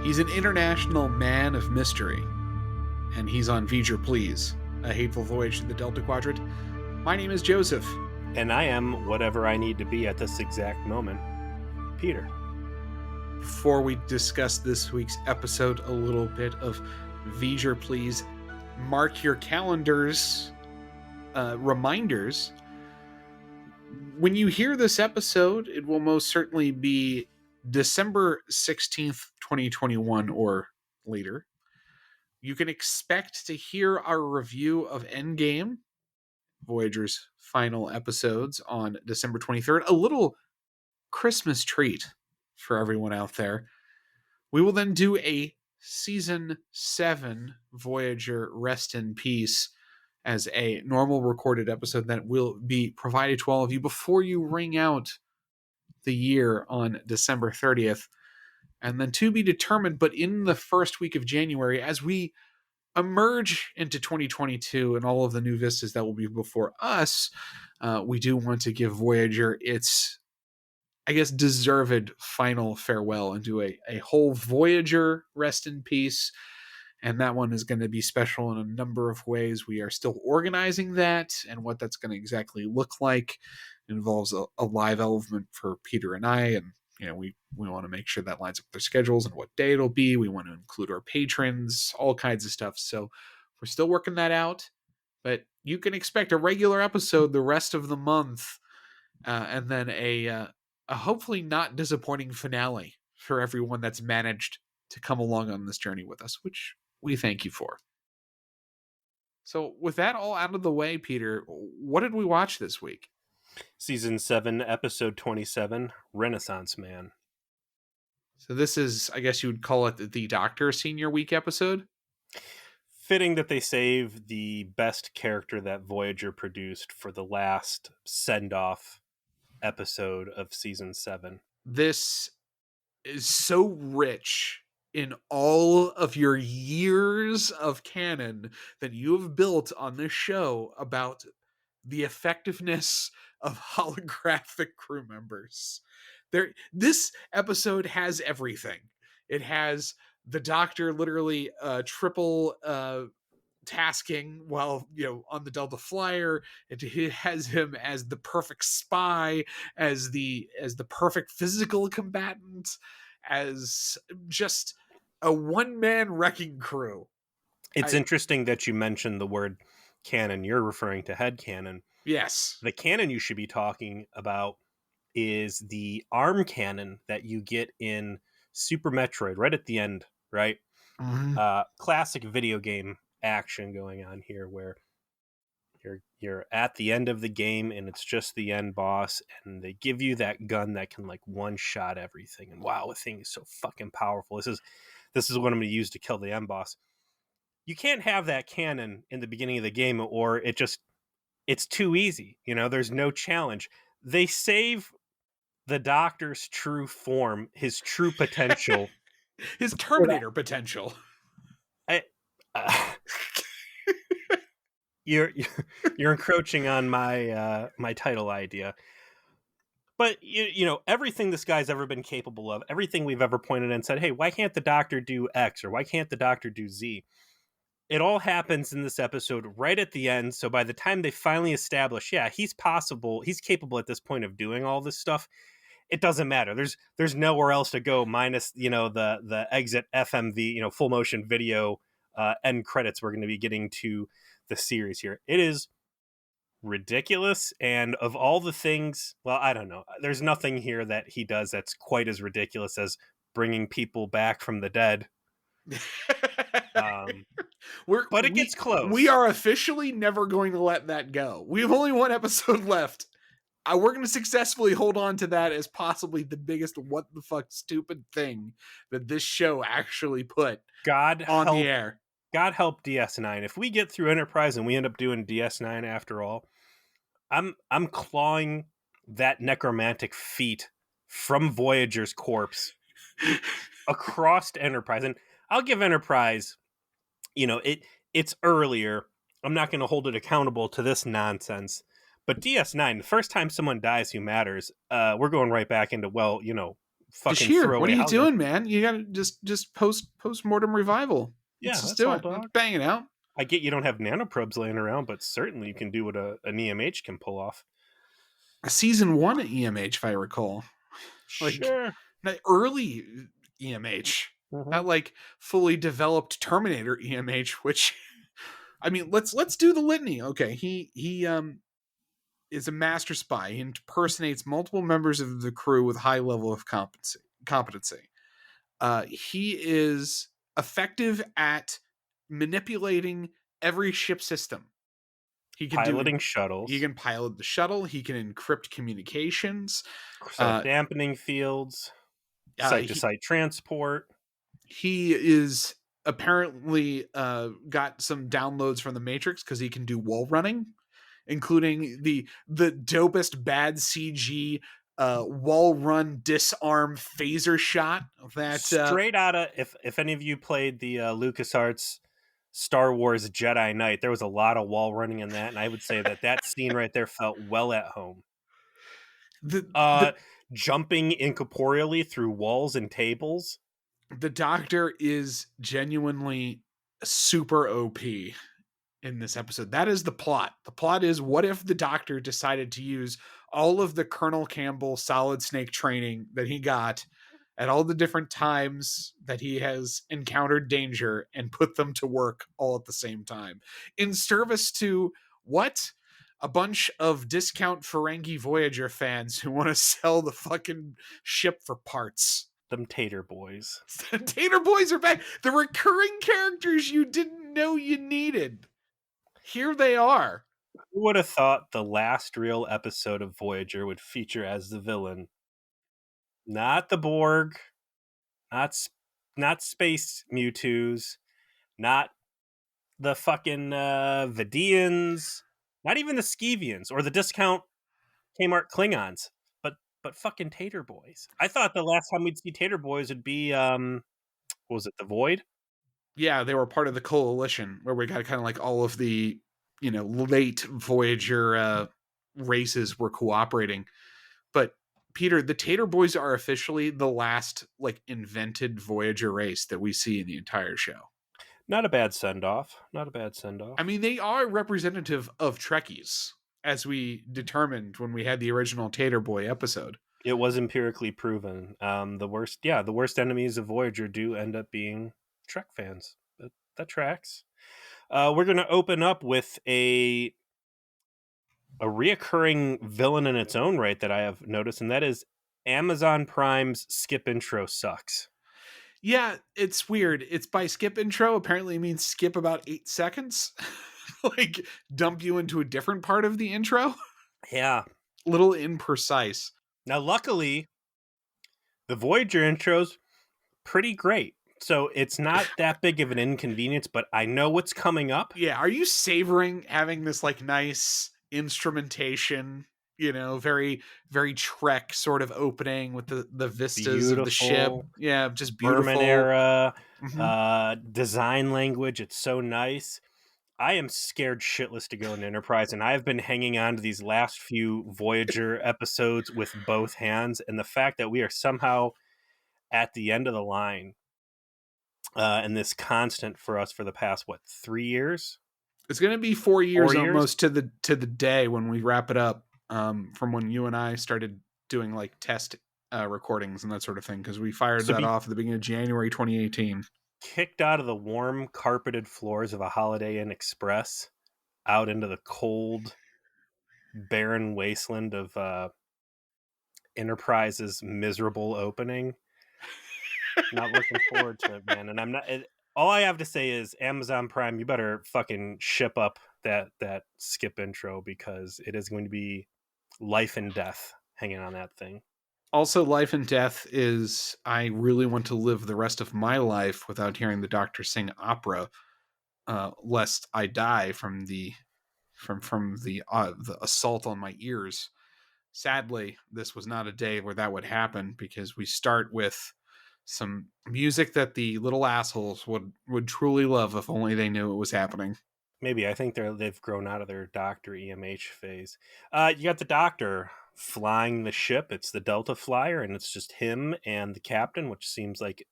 He's an international man of mystery, and he's on V'ger Please, a hateful voyage to the Delta Quadrant. My name is Joseph. And I am whatever I need to be at this exact moment, Peter. Before we discuss this week's episode, a little bit of V'ger Please. Mark your calendars, reminders. When you hear this episode, it will most certainly be December 16th, 2021 or later. You can expect to hear our review of Endgame, Voyager's final episodes, on December 23rd. A little Christmas treat for everyone out there. We will then do a Season 7 Voyager Rest in Peace as a normal recorded episode that will be provided to all of you before you ring out the year on December 30th. And then to be determined, but in the first week of January, as we emerge into 2022 and all of the new vistas that will be before us, we do want to give Voyager its, I guess, deserved final farewell and do a whole Voyager Rest in Peace. And that one is going to be special in a number of ways. We are still organizing that, and what that's going to exactly look like. It involves a live element for Peter and I, and we want to make sure that lines up with their schedules and what day it'll be. We want to include our patrons, all kinds of stuff. So we're still working that out, but you can expect a regular episode the rest of the month, and then a hopefully not disappointing finale for everyone that's managed to come along on this journey with us, which we thank you for. So with that all out of the way, Peter, what did we watch this week? Season 7, Episode 27, Renaissance Man. So this is, I guess you would call it the Doctor Senior Week episode? Fitting that they save the best character that Voyager produced for the last send-off episode of Season 7. This is so rich in all of your years of canon that you have built on this show about the effectiveness of holographic crew members. This episode has everything. It has the Doctor literally triple tasking while on the Delta Flyer. It has him as the perfect spy, as the perfect physical combatant, as just a one-man wrecking crew. It's interesting that you mentioned the word canon. You're referring to headcanon. Yes. The canon you should be talking about is the arm cannon that you get in Super Metroid right at the end, right? Mm-hmm. Classic video game action going on here where you're at the end of the game and it's just the end boss, and they give you that gun that can like one shot everything, and wow, the thing is so fucking powerful. This is what I'm going to use to kill the end boss. You can't have that cannon in the beginning of the game, or it's too easy. There's no challenge. They save the Doctor's true form, his true potential, his Terminator potential. You're encroaching on my my title idea. But everything this guy's ever been capable of, everything we've ever pointed and said, hey, why can't the Doctor do X, or why can't the Doctor do Z? It all happens in this episode right at the end. So by the time they finally establish, yeah, he's capable at this point of doing all this stuff, it doesn't matter. There's nowhere else to go minus the exit FMV, full motion video end credits we're going to be getting to the series here. It is ridiculous, and of all the things, well, I don't know, there's nothing here that he does that's quite as ridiculous as bringing people back from the dead. But it gets close. We are officially never going to let that go. We have only one episode left. We're going to successfully hold on to that as possibly the biggest what the fuck stupid thing that this show actually put on the air. God help DS9. If we get through Enterprise and we end up doing DS9 after all, I'm clawing that necromantic feet from Voyager's corpse across to Enterprise. And I'll give Enterprise, it's earlier. I'm not going to hold it accountable to this nonsense. But DS9, the first time someone dies who matters, we're going right back into, fucking Bashir, what are throwaway you holiday. doing, man? You gotta just post-mortem revival. Yeah, Let's just that's do all, it. Let's dog. bang it out. I get you don't have nanoprobes laying around, but certainly you can do what an EMH can pull off. Season 1 EMH, if I recall. Like, Sure. not early EMH. Not like fully developed Terminator EMH, which I mean, let's do the litany. Okay, he is a master spy. He impersonates multiple members of the crew with high level of competency. He is effective at manipulating every ship system. He can Piloting do. shuttles. He can pilot the shuttle. He can encrypt communications. Set up dampening fields. Site-to-site transport. He is apparently got some downloads from the Matrix because he can do wall running, including the dopest bad CG wall run disarm phaser shot that straight out of if any of you played the LucasArts Star Wars Jedi Knight, there was a lot of wall running in that, and I would say that scene right there felt well at home. Jumping incorporeally through walls and tables. The Doctor is genuinely super OP in this episode. That is the plot. The plot is, what if the Doctor decided to use all of the Colonel Campbell solid snake training that he got at all the different times that he has encountered danger and put them to work all at the same time in service to what? A bunch of discount Ferengi Voyager fans who want to sell the fucking ship for parts. Them Tater Boys. The Tater Boys are back. The recurring characters you didn't know you needed. Here they are. Who would have thought the last real episode of Voyager would feature as the villain? Not the Borg, not space Mewtwo's, not the fucking Vidians, not even the Skeevians or the discount Kmart Klingons, but fucking Tater Boys. I thought the last time we'd see Tater Boys would be what was it, the Void? Yeah, they were part of the coalition where we got kind of like all of the, late Voyager races were cooperating. But Peter, the Tater Boys are officially the last invented Voyager race that we see in the entire show. Not a bad send-off. I mean, they are representative of Trekkies, as we determined when we had the original Tater Boy episode. It was empirically proven. The worst enemies of Voyager do end up being Trek fans. That tracks. We're going to open up with a reoccurring villain in its own right that I have noticed, and that is Amazon Prime's skip intro sucks. Yeah, it's weird. It's by skip intro. Apparently it means skip about 8 seconds. Dump you into a different part of the intro. Yeah. Little imprecise. Now, luckily, the Voyager intro's pretty great. So it's not that big of an inconvenience, but I know what's coming up. Yeah, are you savoring having this nice instrumentation, very, very Trek sort of opening with the vistas of the ship? Yeah, just beautiful. Berman era, design language. It's so nice. I am scared shitless to go into Enterprise, and I've been hanging on to these last few Voyager episodes with both hands, and the fact that we are somehow at the end of the line, and this constant for us for the past 3 years? It's going to be 4 years almost to the day when we wrap it up, from when you and I started doing test recordings and that sort of thing, because we fired that off at the beginning of January 2018. Kicked out of the warm carpeted floors of a Holiday Inn Express out into the cold, barren wasteland of Enterprise's miserable opening. Not looking forward to it, man. And I'm not. All I have to say is, Amazon Prime, you better fucking ship up that skip intro, because it is going to be life and death hanging on that thing. Also, life and death is, I really want to live the rest of my life without hearing the Doctor sing opera, lest I die from the assault on my ears. Sadly, this was not a day where that would happen, because we start with some music that the little assholes would truly love if only they knew it was happening. Maybe. I think they've grown out of their Doctor EMH phase. You got the Doctor flying the ship. It's the Delta Flyer, and it's just him and the captain, which seems like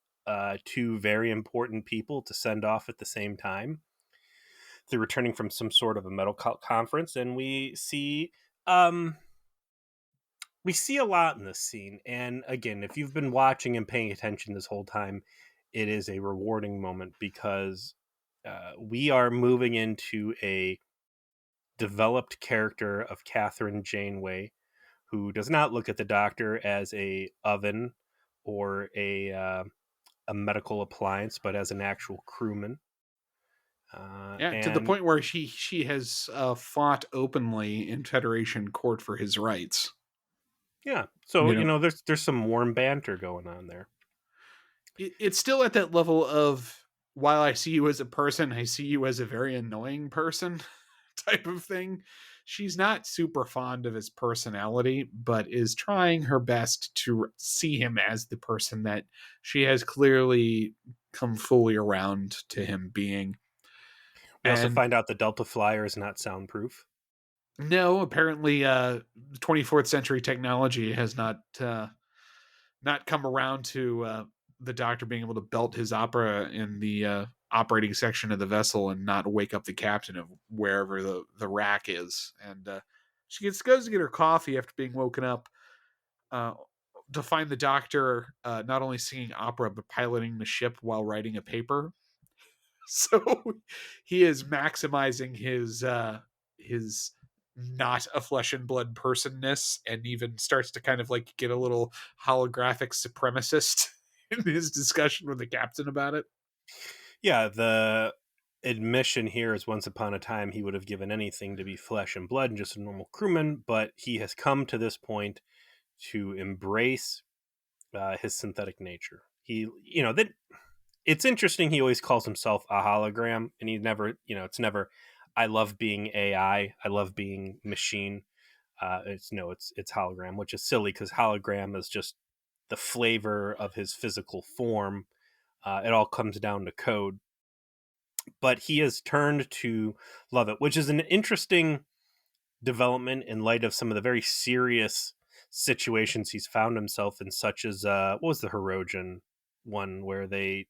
two very important people to send off at the same time. They're returning from some sort of a medical conference, and we see a lot in this scene. And again, if you've been watching and paying attention this whole time, it is a rewarding moment because we are moving into a developed character of Catherine Janeway, who does not look at the Doctor as a oven or a medical appliance, but as an actual crewman. Yeah, to the And point where she has fought openly in Federation court for his rights. yeah, so You know, there's some warm banter going on there. it's still at that level of, while I see you as a person, I see you as a very annoying person type of thing. She's not super fond of his personality, but is trying her best to see him as the person that she has clearly come fully around to him being. We also And find out the Delta Flyer is not soundproof. no, apparently, 24th century technology has not come around to the Doctor being able to belt his opera in the operating section of the vessel and not wake up the captain of wherever the rack is. And she goes to get her coffee after being woken up, uh, to find the Doctor not only singing opera but piloting the ship while writing a paper. So he is maximizing his not a flesh and blood personness, and even starts to kind of like get a little holographic supremacist in his discussion with the captain about it. Yeah, the admission here is once upon a time he would have given anything to be flesh and blood and just a normal crewman, but he has come to this point to embrace his synthetic nature. That it's interesting. He always calls himself a hologram, and he never, it's never. I love being AI. I love being machine. It's hologram, which is silly because hologram is just the flavor of his physical form. It all comes down to code, but he has turned to love it, which is an interesting development in light of some of the very serious situations he's found himself in, such as what was the Hirogen one where they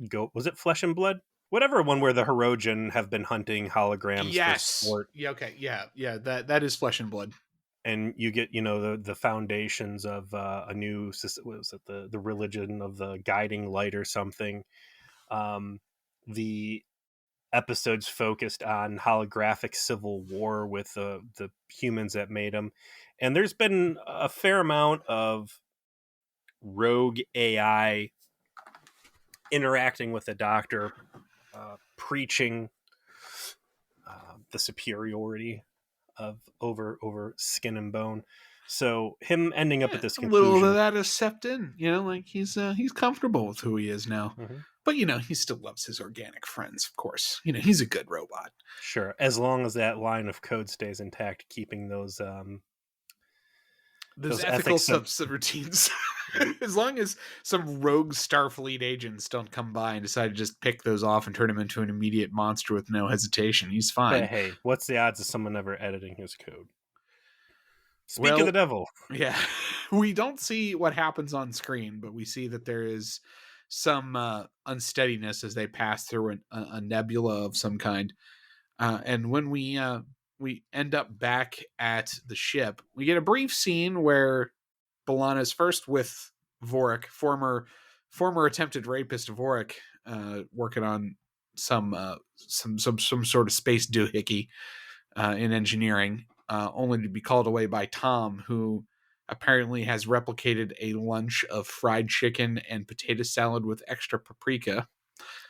go, was it Flesh and Blood, whatever one where the Hirogen have been hunting holograms for Yes. sport, Yeah. Okay. Yeah. Yeah. That is flesh and blood. and you get the foundations of a new what was it, the religion of the guiding light or something. The episodes focused on holographic civil war with the humans that made them, and there's been a fair amount of rogue AI interacting with the Doctor, preaching the superiority of over skin and bone. So him ending up Yeah, at this a little of conclusion. that is sept in. Like he's comfortable with who he is now. Mhm. But he still loves his organic friends, of course. He's a good robot. Sure, as long as that line of code stays intact, keeping Those those ethical ethics of routines. As long as some rogue Starfleet agents don't come by and decide to just pick those off and turn him into an immediate monster with no hesitation, he's but fine. hey, what's the odds of someone ever editing his code? Speak of the Well, devil. yeah, we don't see what happens on screen, but we see that there is some unsteadiness as they pass through a nebula of some kind. And when we end up back at the ship, we get a brief scene where B'Elanna's first with Vorik, former attempted rapist of Vorik, working on some sort of space doohickey in engineering, only to be called away by Tom, who apparently has replicated a lunch of fried chicken and potato salad with extra paprika.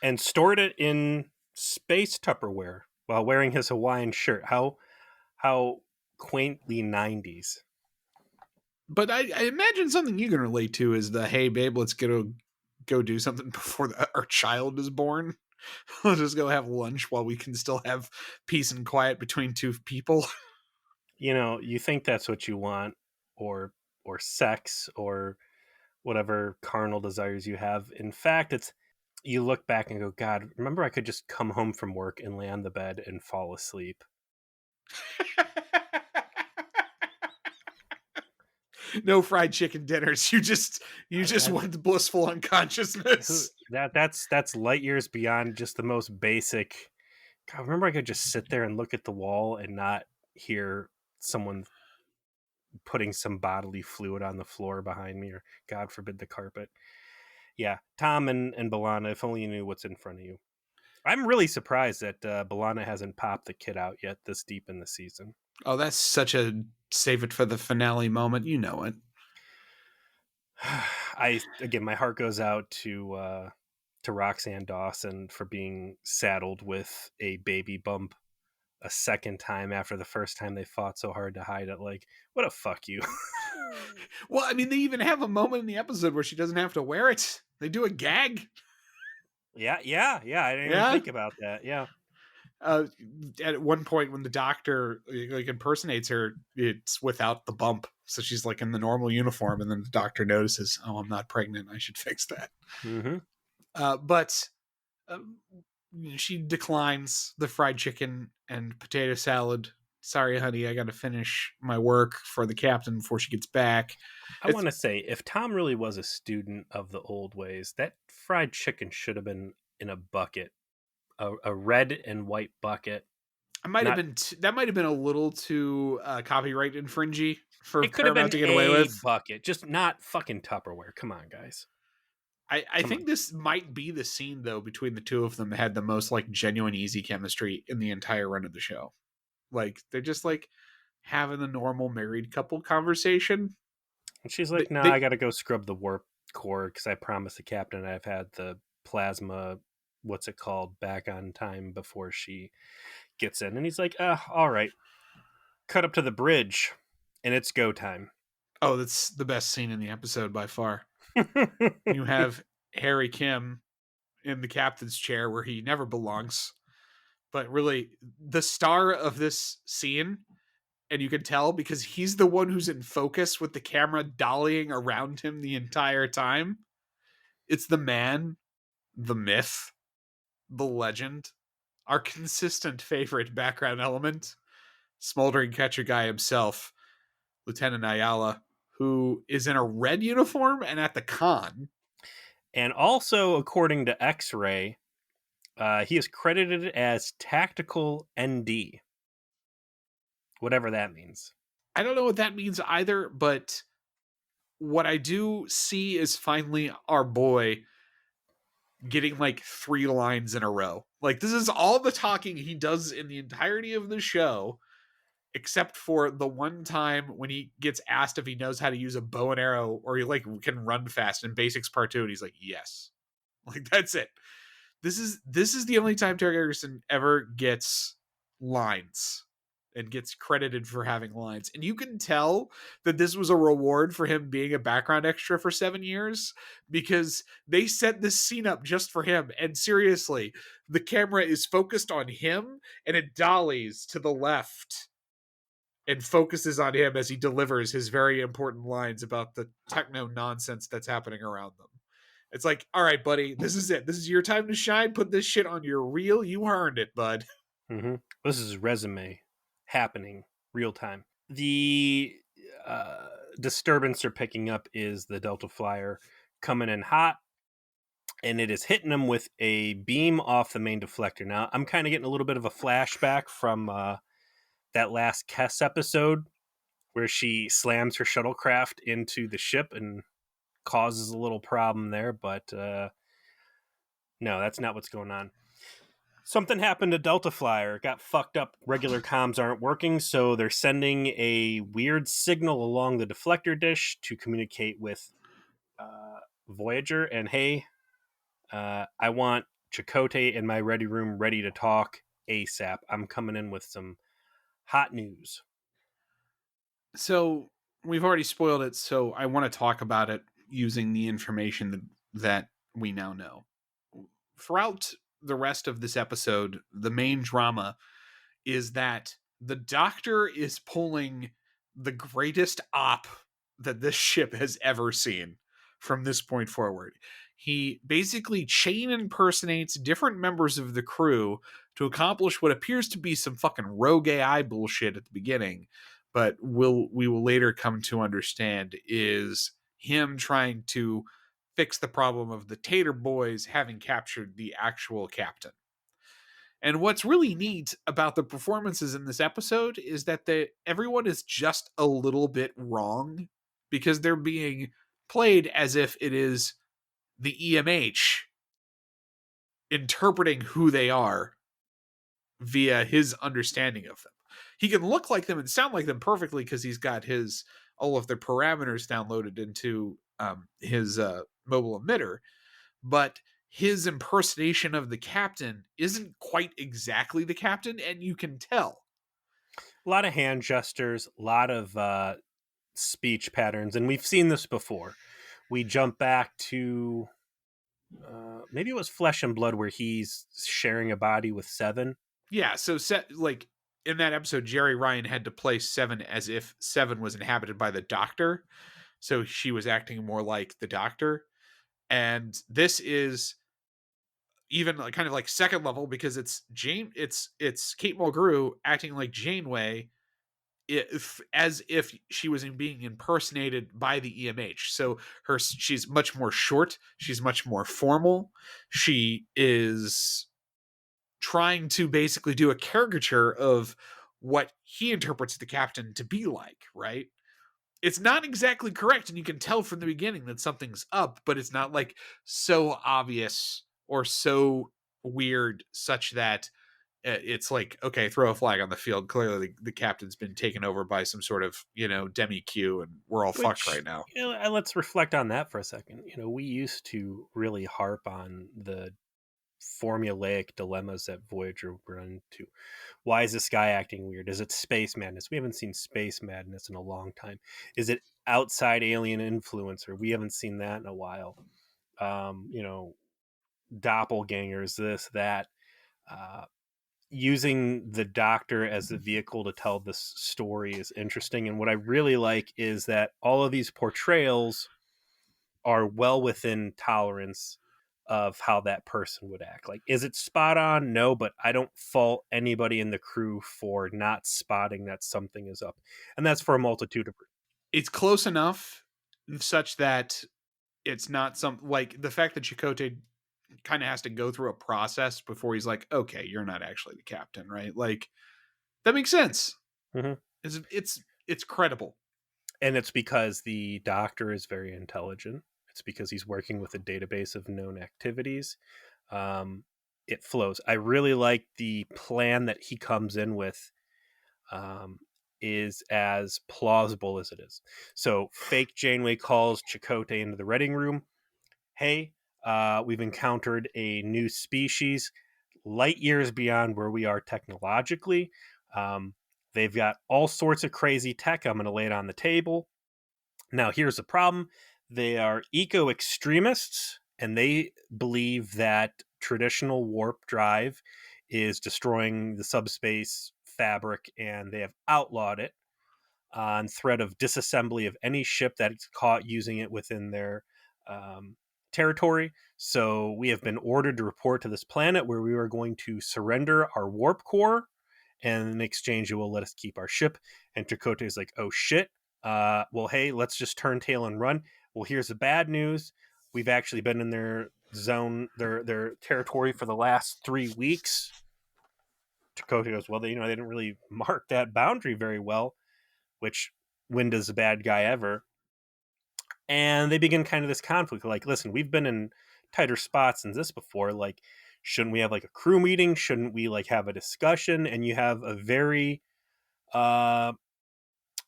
And stored it in space Tupperware while wearing his Hawaiian shirt. How quaintly 90s. But I imagine something you can relate to is the, hey babe, let's go do something before our child is born. Let's just go have lunch while we can still have peace and quiet between two people. You think that's what you want, or sex, or whatever carnal desires you have. In fact, it's you look back and go, God, remember I could just come home from work and lay on the bed and fall asleep. No fried chicken dinners. You just That's want the blissful who unconsciousness. that's light years beyond just the most basic. God, remember I could just sit there and look at the wall and not hear someone putting some bodily fluid on the floor behind me, or God forbid the carpet. Yeah, Tom and Balana, if only you knew what's in front of you. I'm really surprised that Balana hasn't popped the kid out yet this deep in the season. Oh, that's such a save it for the finale moment. You know it. Again, my heart goes out to Roxanne Dawson for being saddled with a baby bump a second time after the first time they fought so hard to hide it. Like, what a fuck you. Well, I mean, they even have a moment in the episode where she doesn't have to wear it. They do a gag. Yeah. I didn't even Yeah. think about that. Yeah. At one point when the doctor like impersonates her, it's without the bump, so she's like in the normal uniform, and then the doctor notices, oh, I'm not pregnant, I should fix that. Mm-hmm. But she declines the fried chicken and potato salad. Sorry, honey, I gotta finish my work for the captain before she gets back. I want to say, if Tom really was a student of the old ways, that fried chicken should have been in a bucket, a red and white bucket. I might have Not, been that might have been a little too copyright infringy for it could have Paramount been to get away a with. bucket, just not fucking Tupperware. Come on, guys. I think this might be the scene though between the two of them that had the most like genuine easy chemistry in the entire run of the show. Like they're just like having the normal married couple conversation. And she's like, "No, I got to go scrub the warp core because I promised the captain I've had the plasma, what's it called, back on time before she gets in." And he's like, all right, cut up to the bridge, and it's go time." Oh, that's the best scene in the episode by far. You have Harry Kim in the captain's chair where he never belongs, but really the star of this scene, and you can tell because he's the one who's in focus with the camera dollying around him the entire time. It's the man, the myth, the legend, our consistent favorite background element, smoldering catcher guy himself, Lieutenant Ayala, who is in a red uniform and at the con. And also, according to X-Ray, he is credited as Tactical ND. Whatever that means. I don't know what that means either, but what I do see is finally our boy getting like 3 lines in a row. Like this is all the talking he does in the entirety of the show, except for the one time when he gets asked if he knows how to use a bow and arrow or he like can run fast in Basics Part 2, and he's like, yes. Like that's it. This is the only time Terry Gerson ever gets lines and gets credited for having lines. And you can tell that this was a reward for him being a background extra for 7 years because they set this scene up just for him. And seriously, the camera is focused on him and it dollies to the left and focuses on him as he delivers his very important lines about the techno nonsense that's happening around them. It's like, all right, buddy, this is it. This is your time to shine. Put this shit on your reel. You earned it, bud. Mm-hmm. This is resume happening real time. The disturbance they're picking up is the Delta Flyer coming in hot, and it is hitting them with a beam off the main deflector. Now, I'm kind of getting a little bit of a flashback from that last Kess episode where she slams her shuttlecraft into the ship and causes a little problem there, but no, that's not what's going on. Something happened to Delta Flyer. It got fucked up. Regular comms aren't working, so they're sending a weird signal along the deflector dish to communicate with Voyager. And hey, I want Chakotay in my ready room ready to talk ASAP. I'm coming in with some hot news. So we've already spoiled it, so I want to talk about it using the information that we now know. Throughout the rest of this episode, the main drama is that the Doctor is pulling the greatest op that this ship has ever seen from this point forward. He basically chain impersonates different members of the crew to accomplish what appears to be some fucking rogue AI bullshit at the beginning. but we will later come to understand is him trying to fix the problem of the Tater Boys having captured the actual captain. And what's really neat about the performances in this episode is that everyone is just a little bit wrong because they're being played as if it is the EMH interpreting who they are via his understanding of them. He can look like them and sound like them perfectly because he's got all of their parameters downloaded into his mobile emitter, but his impersonation of the captain isn't quite exactly the captain, and you can tell. A lot of hand gestures, a lot of speech patterns, and we've seen this before. We jump back to maybe it was Flesh and Blood where he's sharing a body with Seven. Yeah, so like in that episode, Jerry Ryan had to play Seven as if Seven was inhabited by the Doctor, so she was acting more like the Doctor. And this is even kind of like second level because it's Kate Mulgrew acting like Janeway, as if she was being impersonated by the EMH. So she's much more short, she's much more formal, she is trying to basically do a caricature of what he interprets the captain to be like, right? It's not exactly correct, and you can tell from the beginning that something's up, but it's not like so obvious or so weird such that it's like, okay, throw a flag on the field. Clearly the captain's been taken over by some sort of, demi-Q, and we're all fucked Which, right now. let's reflect on that for a second. We used to really harp on the formulaic dilemmas that Voyager run into. Why is this guy acting weird? Is it space madness? We haven't seen space madness in a long time. Is it outside alien influencer? We haven't seen that in a while. Doppelgangers, this, that. Using the Doctor as the vehicle to tell this story is interesting. And what I really like is that all of these portrayals are well within tolerance of how that person would act. Like, is it spot on? No, but I don't fault anybody in the crew for not spotting that something is up. And that's for a multitude of reasons. It's close enough such that it's not like the fact that Chakotay kind of has to go through a process before he's like, okay, you're not actually the captain, right? Like, that makes sense. Mm-hmm. It's credible. And it's because the Doctor is very intelligent. It's because he's working with a database of known activities. It flows. I really like the plan that he comes in with. Is as plausible as it is. So fake Janeway calls Chakotay into the reading room. Hey, we've encountered a new species light years beyond where we are technologically. They've got all sorts of crazy tech. I'm going to lay it on the table. Now, here's the problem. They are eco-extremists, and they believe that traditional warp drive is destroying the subspace fabric, and they have outlawed it on threat of disassembly of any ship that's caught using it within their territory. So we have been ordered to report to this planet where we are going to surrender our warp core, and in exchange you will let us keep our ship. And Chakotay is like, oh shit. Well, hey, let's just turn tail and run. Well, here's the bad news. We've actually been in their zone, their territory for the last 3 weeks. Chakotay goes, well, they didn't really mark that boundary very well, which, when does a bad guy ever? And they begin kind of this conflict. Like, listen, we've been in tighter spots than this before. Like, shouldn't we have like a crew meeting? Shouldn't we like have a discussion? And you have a very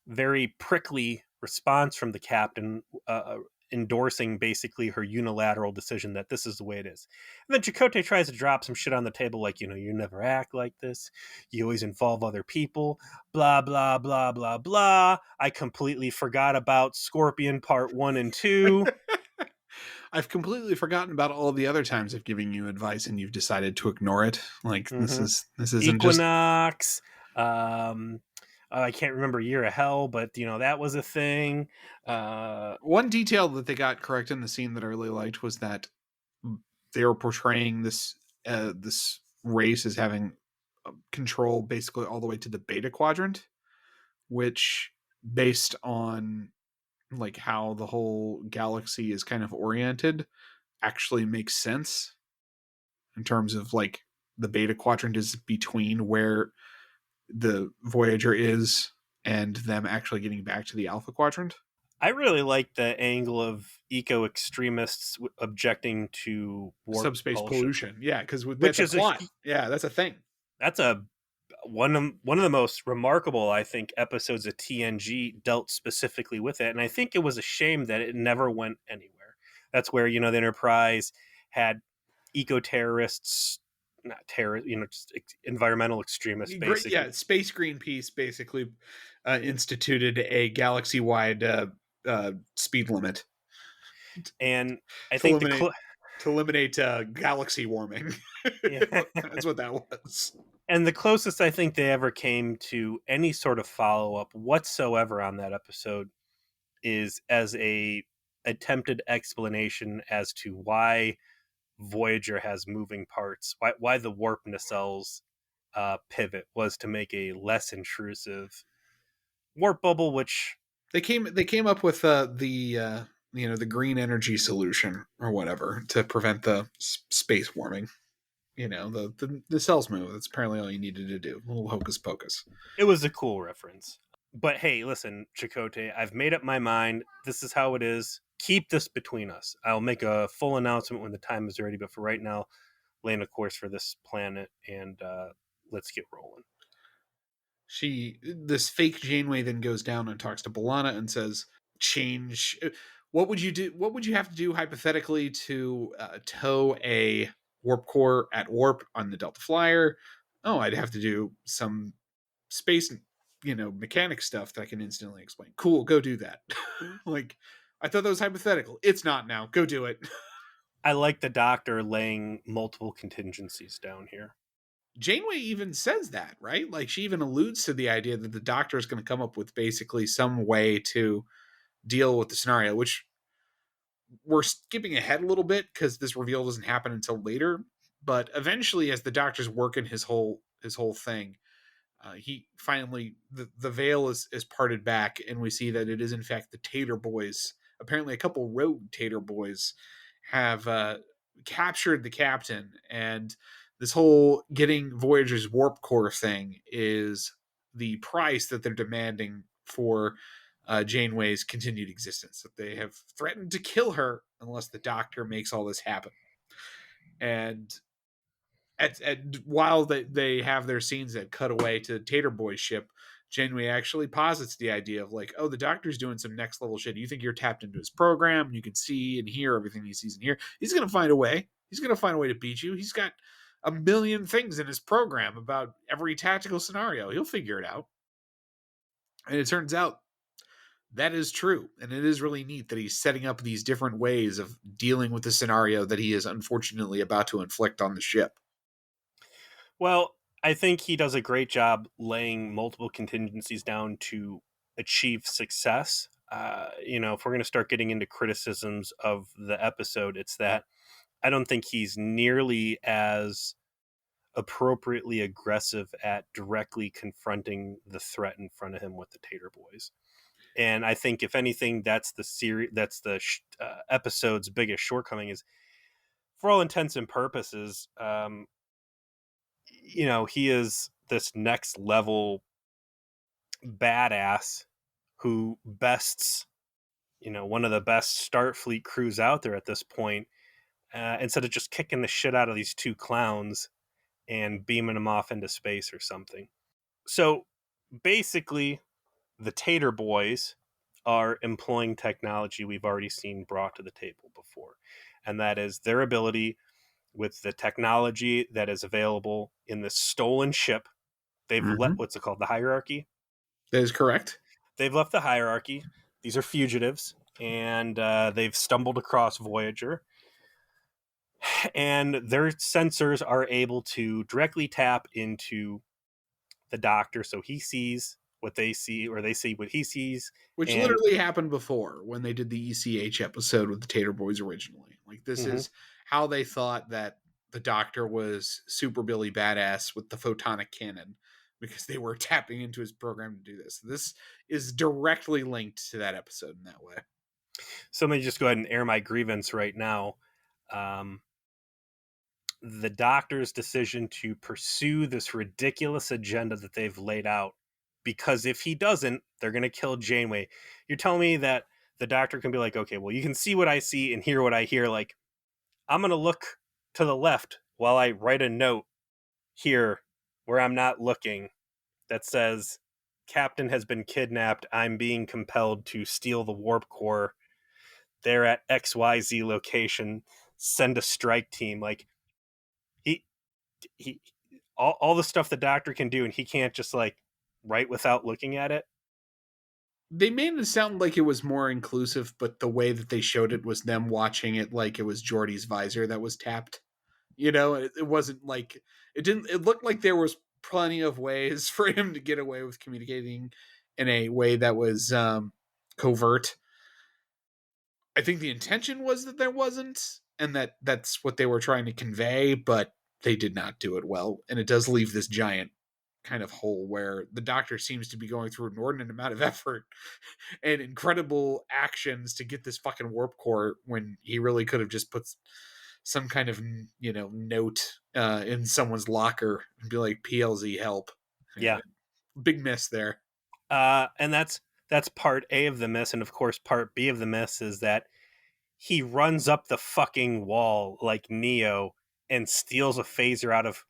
very prickly response from the captain, endorsing basically her unilateral decision that this is the way it is. And then Chakotay tries to drop some shit on the table like, you never act like this. You always involve other people. Blah, blah, blah, blah, blah. I completely forgot about Scorpion Part 1 and 2. I've completely forgotten about all the other times I've given you advice and you've decided to ignore it. Like, this isn't Equinox. I can't remember Year of Hell, but that was a thing. One detail that they got correct in the scene that I really liked was that they were portraying this race as having control basically all the way to the beta quadrant, which, based on like how the whole galaxy is kind of oriented, actually makes sense in terms of like the beta quadrant is between where the Voyager is and them actually getting back to the alpha quadrant. I really like the angle of eco extremists objecting to warp Subspace propulsion, pollution, yeah, because that's which a is a plot. Yeah, that's a thing. that's a one of the most remarkable, I think, episodes of TNG dealt specifically with it, and I think it was a shame that it never went anywhere. That's where the Enterprise had eco terrorists, not terrorists, just environmental extremists, Great, basically. yeah. Space Greenpeace basically instituted a galaxy-wide speed limit And I to think eliminate galaxy warming. yeah. That's what that was. And the closest I think they ever came to any sort of follow up whatsoever on that episode is as a attempted explanation as to why Voyager has moving parts, why the warp nacelles pivot was to make a less intrusive warp bubble, which They came up with the green energy solution or whatever to prevent the space warming. The cells move. That's apparently all you needed to do. A little hocus pocus. it was a cool reference. But hey, listen, Chakotay, I've made up my mind. This is how it is. Keep this between us. I'll make a full announcement when the time is ready. But for right now, laying a course for this planet, and let's get rolling. This fake Janeway then goes down and talks to B'Elanna and says, "Change. What would you do? What would you have to do hypothetically to tow a warp core at warp on the Delta Flyer? Oh, I'd have to do some space, mechanic stuff that I can instantly explain. Cool, go do that. Like, I thought that was hypothetical. It's not now. Go do it." I like the Doctor laying multiple contingencies down here. Janeway even says that, right? Like, she even alludes to the idea that the Doctor is going to come up with basically some way to deal with the scenario, which we're skipping ahead a little bit because this reveal doesn't happen until later. But eventually, as the Doctor's working his whole thing, he finally the veil is parted back, and we see that it is in fact the Tater Boys. Apparently, a couple rogue Tater Boys have captured the captain, and this whole getting Voyager's warp core thing is the price that they're demanding for Janeway's continued existence. That they have threatened to kill her unless the Doctor makes all this happen. And while they have their scenes that cut away to Tater Boy's ship, Janeway actually posits the idea of like, oh, the Doctor's doing some next level shit. You think you're tapped into his program, and you can see and hear everything he sees and hear. He's gonna find a way. He's gonna find a way to beat you. He's got a million things in his program about every tactical scenario. He'll figure it out. And it turns out that is true. And it is really neat that he's setting up these different ways of dealing with the scenario that he is unfortunately about to inflict on the ship. Well, I think he does a great job laying multiple contingencies down to achieve success. If we're going to start getting into criticisms of the episode, it's that I don't think he's nearly as appropriately aggressive at directly confronting the threat in front of him with the Tater Boys. And I think, if anything, that's the episode's biggest shortcoming. Is, for all intents and purposes, he is this next level badass who bests, one of the best Starfleet crews out there at this point, instead of just kicking the shit out of these two clowns and beaming them off into space or something. So basically, the Tater Boys are employing technology we've already seen brought to the table before, and that is their ability with the technology that is available in the stolen ship. They've let, what's it called, the hierarchy? That is correct. They've left the hierarchy. These are fugitives, and they've stumbled across Voyager. And their sensors are able to directly tap into the Doctor, so he sees what they see, or they see what he sees. Which literally happened before when they did the ECH episode with the Tater Boys originally. Like, this is how they thought that the Doctor was super Billy badass with the photonic cannon. because they were tapping into his program to do this. This is directly linked to that episode in that way. So let me just go ahead and air my grievance right now. The doctor's decision to pursue this ridiculous agenda that they've laid out, because if he doesn't, they're going to kill Janeway. You're telling me that the doctor can be like, okay, well, you can see what I see and hear what I hear. Like, I'm going to look to the left while I write a note here where I'm not looking that says, Captain has been kidnapped. I'm being compelled to steal the warp core. They're at XYZ location. Send a strike team. Like, he all the stuff the doctor can do, and he can't just like write without looking at it. They made it sound like it was more inclusive, but the way that they showed it was them watching it like it was Geordi's visor that was tapped. You know, it wasn't like it looked like there was plenty of ways for him to get away with communicating in a way that was covert. I think the intention was that there wasn't, and that's what they were trying to convey, but they did not do it well. And it does leave this giant kind of hole where the doctor seems to be going through an inordinate amount of effort and incredible actions to get this fucking warp core when he really could have just put some kind of note in someone's locker and be like, PLZ help. Yeah. Big miss there. And that's part A of the miss, and of course part B of the miss is that he runs up the fucking wall like Neo and steals a phaser out of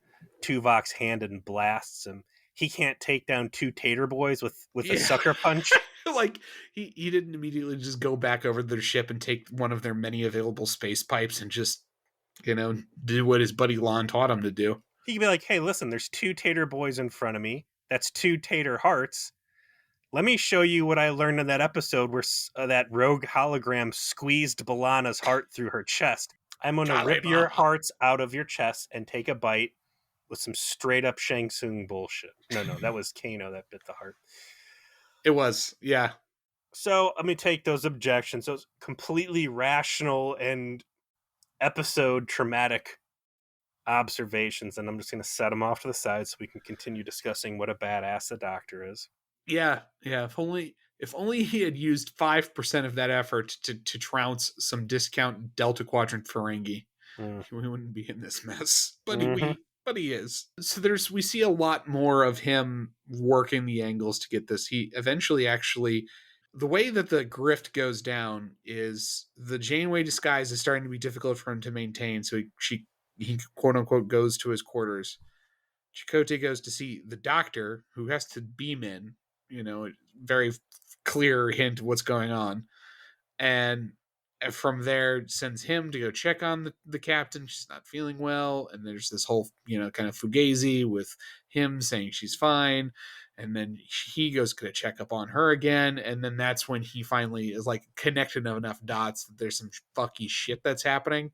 Tuvok's hand and blasts him. He can't take down two tater boys with a sucker punch. Like he didn't immediately just go back over their ship and take one of their many available space pipes and just do what his buddy Lon taught him to do. He could be like, hey, listen, there's two tater boys in front of me. That's two tater hearts. Let me show you what I learned in that episode where that rogue hologram squeezed B'Elanna's heart through her chest. I'm going to rip your hearts out of your chest and take a bite with some straight up Shang Tsung bullshit. No, that was Kano that bit the heart. It was, yeah. So let me take those objections, those completely rational and episode traumatic observations, and I'm just going to set them off to the side so we can continue discussing what a badass the doctor is. Yeah. If only he had used 5% of that effort to trounce some discount Delta Quadrant Ferengi, we wouldn't be in this mess. But he is. So we see a lot more of him working the angles to get this. He eventually actually, the way that the grift goes down is the Janeway disguise is starting to be difficult for him to maintain. So he quote unquote goes to his quarters. Chakotay goes to see the doctor, who has to beam in, very clear hint of what's going on. And from there sends him to go check on the captain. She's not feeling well. And there's this whole, kind of fugazi with him saying she's fine. And then he goes to check up on her again. And then that's when he finally is like connected enough dots that there's some fucky shit that's happening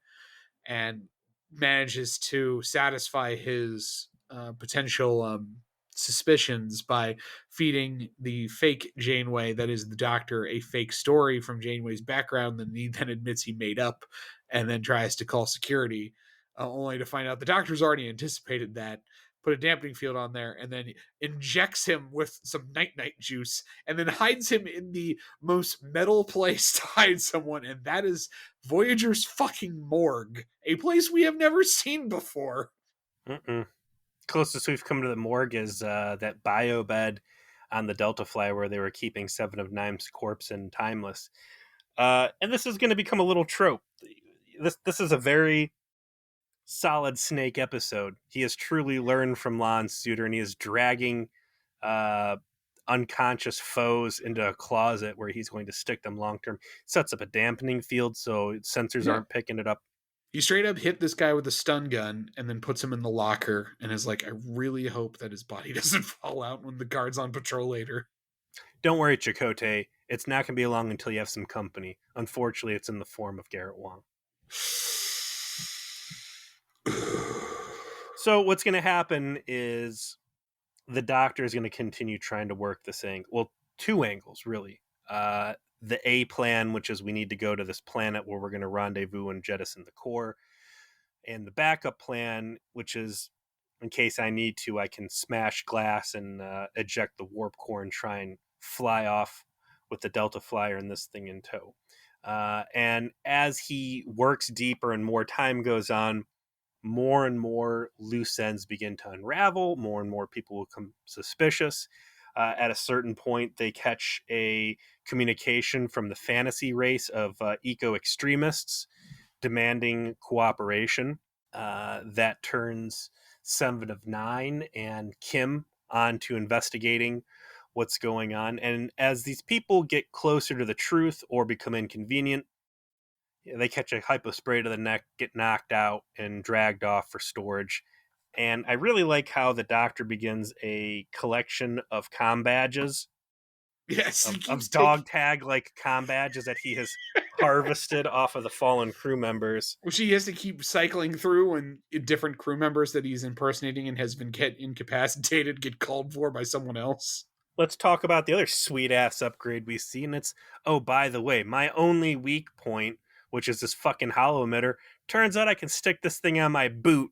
and manages to satisfy his potential suspicions by feeding the fake Janeway, that is the doctor, a fake story from Janeway's background that he then admits he made up and then tries to call security, only to find out the doctor's already anticipated that, put a dampening field on there, and then injects him with some night-night juice, and then hides him in the most metal place to hide someone, and that is Voyager's fucking morgue, a place we have never seen before. Closest we've come to the morgue is that bio bed on the Delta Flyer where they were keeping Seven of Nine's corpse in Timeless. And this is going to become a little trope. This is a very solid Snake episode. He has truly learned from Lon Suter, and he is dragging unconscious foes into a closet where he's going to stick them long term. Sets up a dampening field so sensors aren't picking it up. He straight up hit this guy with a stun gun and then puts him in the locker and is like, I really hope that his body doesn't fall out when the guard's on patrol later. Don't worry, Chakotay. It's not going to be long until you have some company. Unfortunately, it's in the form of Garrett Wang. So what's going to happen is the doctor is going to continue trying to work this angle. Well, two angles, really. The A plan, which is we need to go to this planet where we're going to rendezvous and jettison the core. And the backup plan, which is in case I need to, I can smash glass and eject the warp core and try and fly off with the Delta Flyer and this thing in tow. And as he works deeper and more time goes on, more and more loose ends begin to unravel. More and more people will become suspicious. At a certain point, they catch a communication from the fantasy race of eco extremists demanding cooperation. That turns Seven of Nine and Kim on to investigating what's going on. And as these people get closer to the truth or become inconvenient, they catch a hypospray to the neck, get knocked out, and dragged off for storage. And I really like how the Doctor begins a collection of comm badges, Yes, he keeps of taking. dog tag like comm badges that he has harvested off of the fallen crew members. Which he has to keep cycling through, and different crew members that he's impersonating and has been get incapacitated get called for by someone else. Let's talk about the other sweet ass upgrade we see, and it's, oh, by the way, my only weak point, which is this fucking hollow emitter. Turns out I can stick this thing on my boot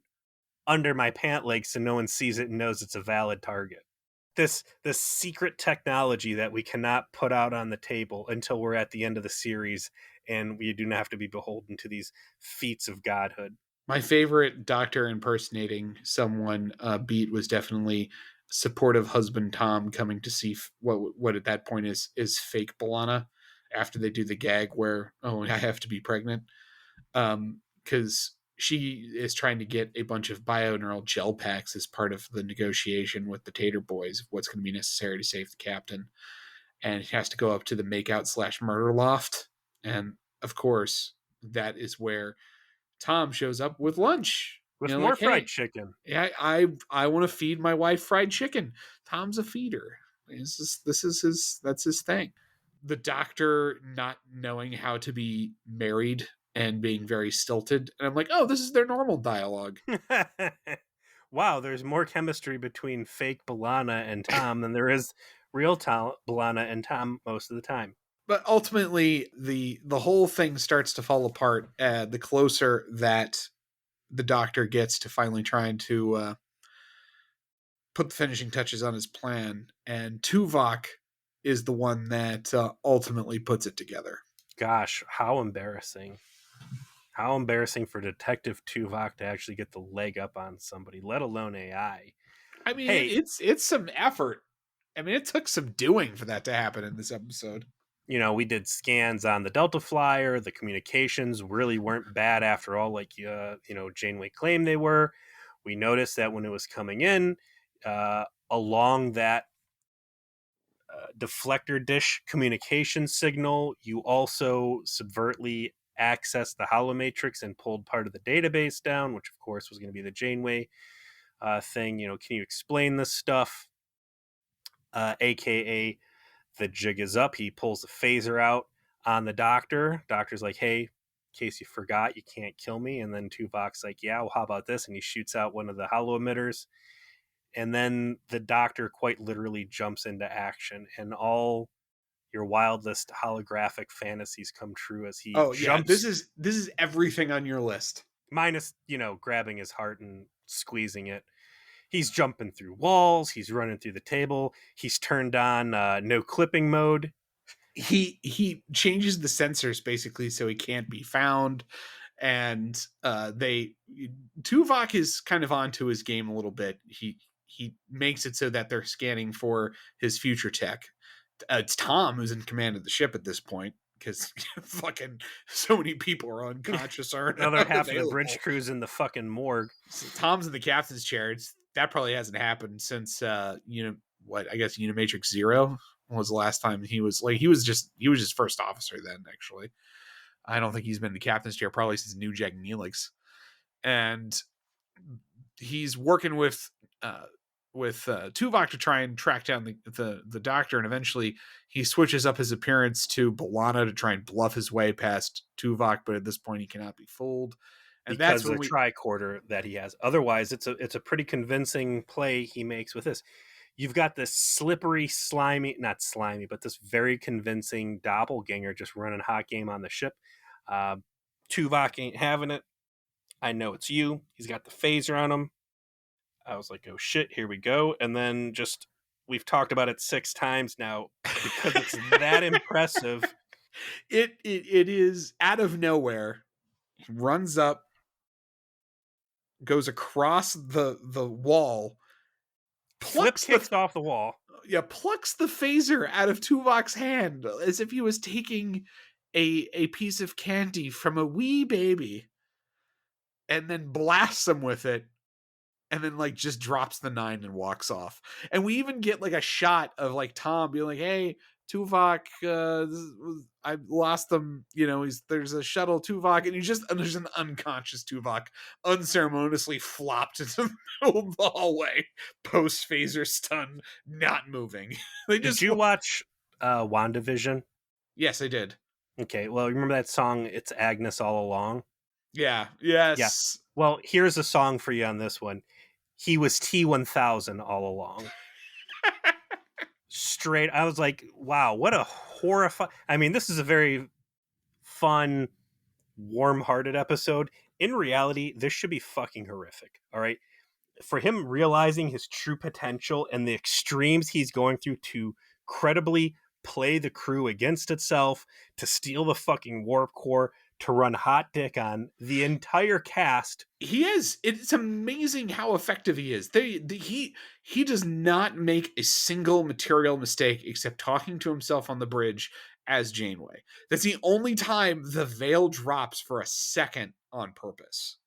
under my pant leg so no one sees it and knows it's a valid target. This secret technology that we cannot put out on the table until we're at the end of the series, and we do not have to be beholden to these feats of godhood. My favorite Doctor impersonating someone beat was definitely supportive husband Tom coming to see what at that point is fake B'Elanna after they do the gag where, oh, I have to be pregnant, because she is trying to get a bunch of bioneural gel packs as part of the negotiation with the Tater Boys of what's going to be necessary to save the captain, and he has to go up to the makeout / murder loft, and of course that is where Tom shows up with lunch. With more Like, fried hey, chicken. yeah, I want to feed my wife fried chicken. Tom's a feeder. This is his, that's his thing. The Doctor not knowing how to be married and being very stilted, and I'm like, oh, this is their normal dialogue. Wow, there's more chemistry between fake B'Elanna and Tom than there is real B'Elanna and Tom most of the time. But ultimately, the whole thing starts to fall apart the closer that the Doctor gets to finally trying to put the finishing touches on his plan, and Tuvok is the one that ultimately puts it together. Gosh, how embarrassing. How embarrassing for Detective Tuvok to actually get the leg up on somebody, let alone AI. I mean, Hey, it's some effort. I mean, it took some doing for that to happen in this episode. we did scans on the Delta Flyer. The communications really weren't bad after all, like Janeway claimed they were. We noticed that when it was coming in, along that deflector dish communication signal, you also subvertly accessed the holomatrix and pulled part of the database down, which of course was going to be the Janeway thing. Can you explain this stuff? AKA the jig is up. He pulls the phaser out on the Doctor. Doctor's like, hey, in case you forgot, you can't kill me. And then Tuvok's like, yeah, well, how about this? And he shoots out one of the holo emitters. And then the Doctor quite literally jumps into action, and all your wildest holographic fantasies come true as he jumps. This is everything on your list. Minus, grabbing his heart and squeezing it. He's jumping through walls. He's running through the table. He's turned on no clipping mode. He changes the sensors basically so he can't be found, and Tuvok is kind of onto his game a little bit. He makes it so that they're scanning for his future tech. It's Tom who's in command of the ship at this point, because fucking so many people are unconscious or another half of the bridge crew's in the fucking morgue. So Tom's in the captain's chair. That probably hasn't happened since I guess Unimatrix Zero was the last time he was just first officer then. Actually, I don't think he's been in the captain's chair probably since New Jack Neelix, and he's working with Tuvok to try and track down the Doctor, and eventually he switches up his appearance to B'Elanna to try and bluff his way past Tuvok, but at this point he cannot be fooled. And because that's the tricorder that he has. Otherwise, it's a pretty convincing play he makes with this. You've got this slippery, not slimy, but this very convincing doppelganger just running hot game on the ship. Tuvok ain't having it. I know it's you. He's got the phaser on him. I was like, oh shit, here we go. And then just, we've talked about it 6 times now because it's that impressive. It is out of nowhere. He runs up, goes across the wall, Flip plucks kicks off the wall. plucks the phaser out of Tuvok's hand as if he was taking a piece of candy from a wee baby, and then blasts him with it, and then like just drops the 9 and walks off. And we even get like a shot of like Tom being like, "Hey, Tuvok, I lost them. You know, there's a shuttle Tuvok," and there's an unconscious Tuvok unceremoniously flopped into the middle of the hallway, post phaser stun, not moving. They Did just you watch WandaVision? Yes, I did. Okay, well, remember that song, It's Agnes All Along? Yeah. Yeah. Yes. Well, here's a song for you on this one. He was T1000 all along. Straight, I was like, wow, what a horrifying. I mean, this is a very fun, warm-hearted episode. In reality, this should be fucking horrific. All right, for him realizing his true potential and the extremes he's going through to credibly play the crew against itself, to steal the fucking warp core, to run hot dick on the entire cast. He is. It's amazing how effective he is. He does not make a single material mistake except talking to himself on the bridge as Janeway. That's the only time the veil drops for a second on purpose.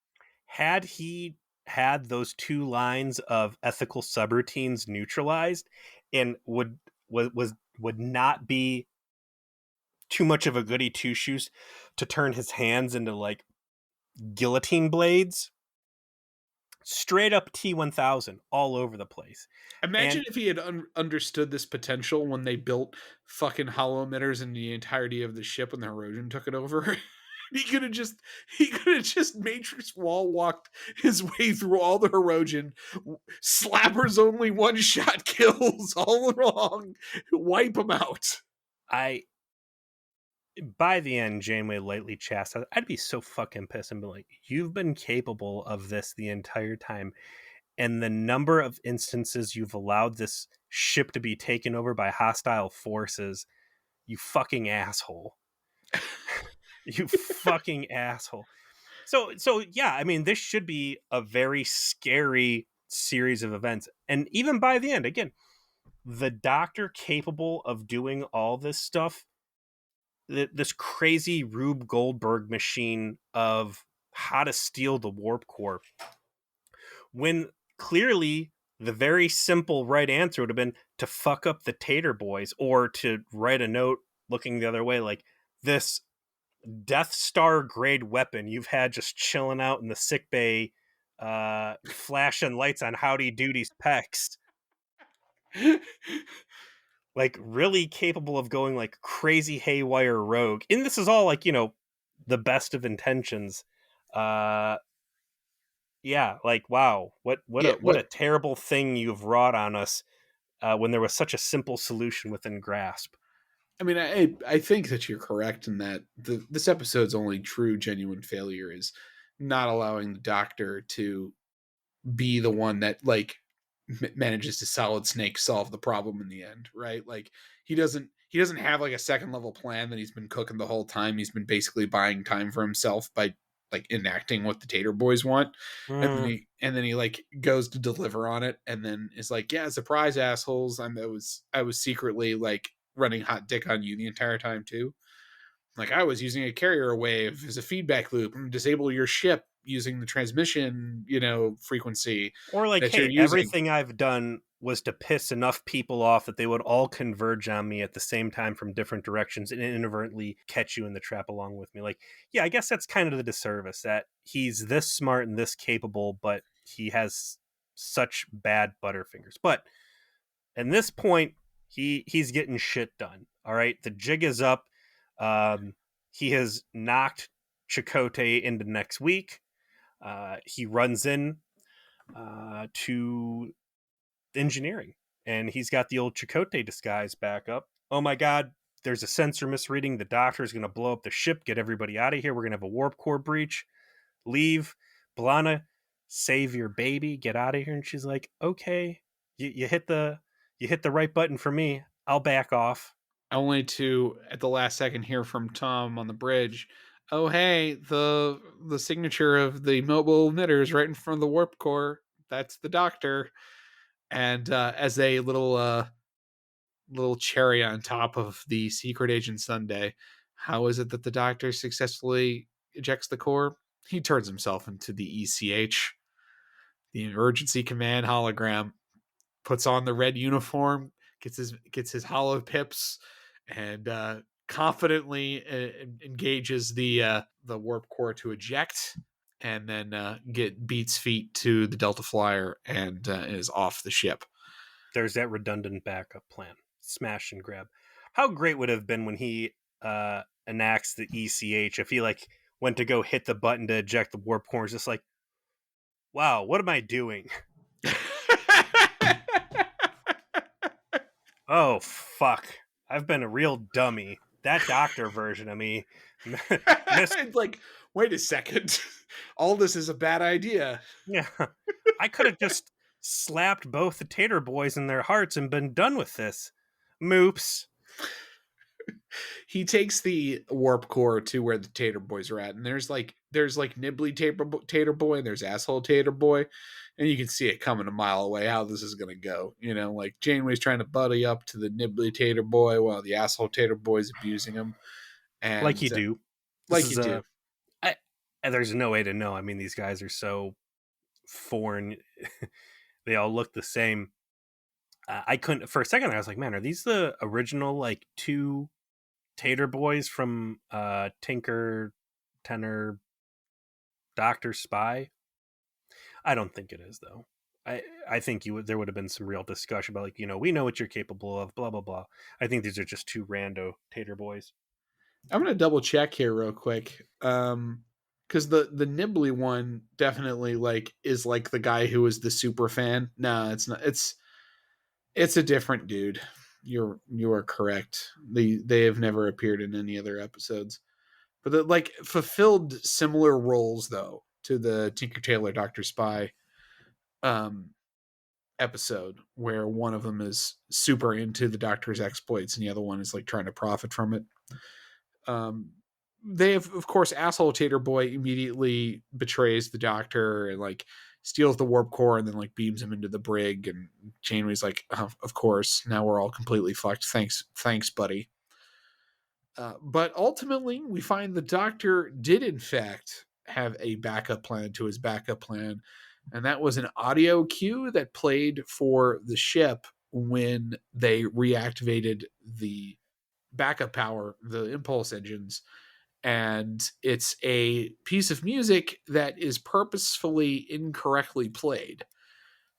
Had he had those 2 lines of ethical subroutines neutralized, and would not be too much of a goody two shoes to turn his hands into like guillotine blades, straight up T1000 all over the place. Imagine And if he had understood this potential when they built fucking hollow emitters in the entirety of the ship when the Herodian took it over. He could have just Matrix wall walked his way through all the Herodian, slappers only one shot kills all along, wipe them out. By the end, Janeway lightly chastised. I'd be so fucking pissed and be like, you've been capable of this the entire time. And the number of instances you've allowed this ship to be taken over by hostile forces, you fucking asshole. You fucking asshole. So yeah, I mean, this should be a very scary series of events. And even by the end, again, the Doctor capable of doing all this stuff, this crazy Rube Goldberg machine of how to steal the warp core, when clearly the very simple right answer would have been to fuck up the Tater Boys, or to write a note looking the other way, like, this Death Star grade weapon you've had just chilling out in the sick bay, flashing lights on Howdy Doody's pecs, like really capable of going like crazy haywire rogue. And this is all like, the best of intentions. Yeah, like, wow, what a terrible thing you've wrought on us, when there was such a simple solution within grasp. I mean, I think that you're correct in that this episode's only true, genuine failure is not allowing the Doctor to be the one that like manages to Solid Snake solve the problem in the end, right? Like he doesn't have like a second level plan that he's been cooking the whole time. He's been basically buying time for himself by like enacting what the Tater Boys want, and then he like goes to deliver on it, and then is like, "Yeah, surprise, assholes! I was secretly like running hot dick on you the entire time too. Like I was using a carrier wave as a feedback loop and disable your ship using the transmission, frequency Or like, that you're hey, using." everything I've done was to piss enough people off that they would all converge on me at the same time from different directions and inadvertently catch you in the trap along with me. Like, yeah, I guess that's kind of the disservice, that he's this smart and this capable, but he has such bad butterfingers. But at this point, he's getting shit done. All right, the jig is up. He has knocked Chakotay into next week. He runs in to engineering, and he's got the old Chakotay disguise back up. Oh my god, there's a sensor misreading. The Doctor is going to blow up the ship. Get everybody out of here. We're going to have a warp core breach. Leave. B'Elanna save your baby, get out of here. And she's like, okay, you hit the right button for me. I'll back off. Only to at the last second hear from Tom on the bridge, "Oh hey, the signature of the mobile emitter is right in front of the warp core. That's the doctor." And as a little cherry on top of the secret agent Sunday, how is it that the doctor successfully ejects the core? He turns himself into the ECH, the emergency command hologram, puts on the red uniform, gets his hollow pips, and confidently engages the warp core to eject, and then get beats feet to the Delta Flyer and is off the ship. There's that redundant backup plan. Smash and grab. How great would it have been when he enacts the ECH if he like went to go hit the button to eject the warp core, just like, wow, what am I doing? Oh fuck. I've been a real dummy. That doctor version of me It's like, wait a second, all this is a bad idea. Yeah. I could have just slapped both the Tater Boys in their hearts and been done with this. Moops. He takes the warp core to where the Tater Boys are at, and there's Nibbly Tater Boy, and there's Asshole Tater Boy, and you can see it coming a mile away how this is gonna go. Like Janeway's trying to buddy up to the Nibbly Tater Boy while the Asshole Tater Boy's abusing him, and Like you do. like you do. And there's no way to know. I mean, these guys are so foreign. They all look the same. I couldn't, for a second I was like, man, are these the original like two Tater Boys from Tinker, Tenor, Doctor Spy? I don't think it is, though. I think there would have been some real discussion about, like, we know what you're capable of, blah blah blah. I think these are just two rando Tater Boys. I'm gonna double check here real quick, because the Nibbly one definitely is like the guy who is the super fan. No, it's not. It's a different dude. You are correct. They have never appeared in any other episodes, but fulfilled similar roles though to the Tinker Tailor Doctor Spy episode, where one of them is super into the Doctor's exploits and the other one is like trying to profit from it. They have, of course, Asshole Tater Boy immediately betrays the Doctor and steals the warp core and then beams him into the brig, and Janeway's like, oh, of course, now we're all completely fucked. Thanks, buddy. But ultimately, we find the Doctor did in fact have a backup plan to his backup plan, and that was an audio cue that played for the ship when they reactivated the backup power, the impulse engines. And it's a piece of music that is purposefully incorrectly played,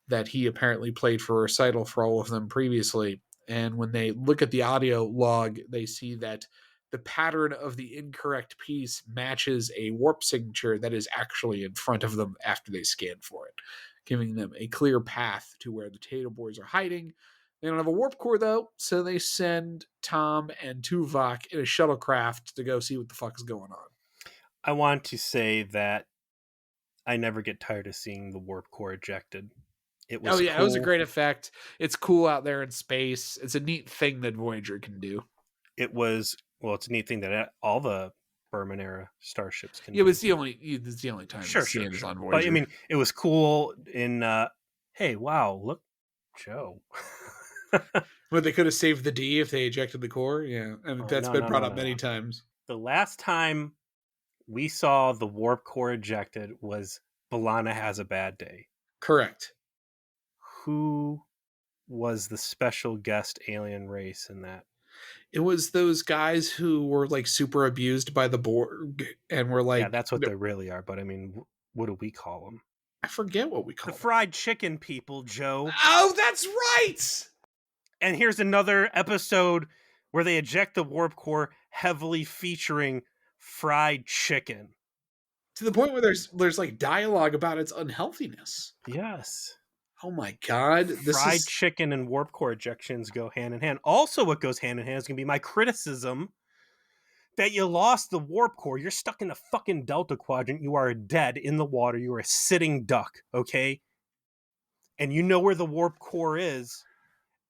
that he apparently played for recital for all of them previously. And when they look at the audio log, they see that the pattern of the incorrect piece matches a warp signature that is actually in front of them after they scan for it, giving them a clear path to where the Tater Boys are hiding. They don't have a warp core, though, so they send Tom and Tuvok in a shuttlecraft to go see what the fuck is going on. I want to say that I never get tired of seeing the warp core ejected. It was cool. It was a great effect. It's cool out there in space. It's a neat thing that Voyager can do. It's a neat thing that all the Berman era starships can do. It's the only time sure. is on Voyager. But I mean, it was cool in hey, wow, look, Joe. Well, they could have saved the D if they ejected the core. Yeah, I mean, that's been brought up many times. The last time we saw the warp core ejected was B'Elanna Has a Bad Day. Correct. Who was the special guest alien race in that? It was those guys who were super abused by the Borg and were yeah, that's what they really are. But I mean, what do we call them? I forget what we call them. The fried chicken people, Joe. Oh, that's right. And here's another episode where they eject the warp core, heavily featuring fried chicken, to the point where there's dialogue about its unhealthiness. Yes. Oh my god. Fried chicken and warp core ejections go hand in hand. Also, what goes hand in hand is going to be my criticism that you lost the warp core. You're stuck in the fucking Delta Quadrant. You are dead in the water. You are a sitting duck, okay? And you know where the warp core is.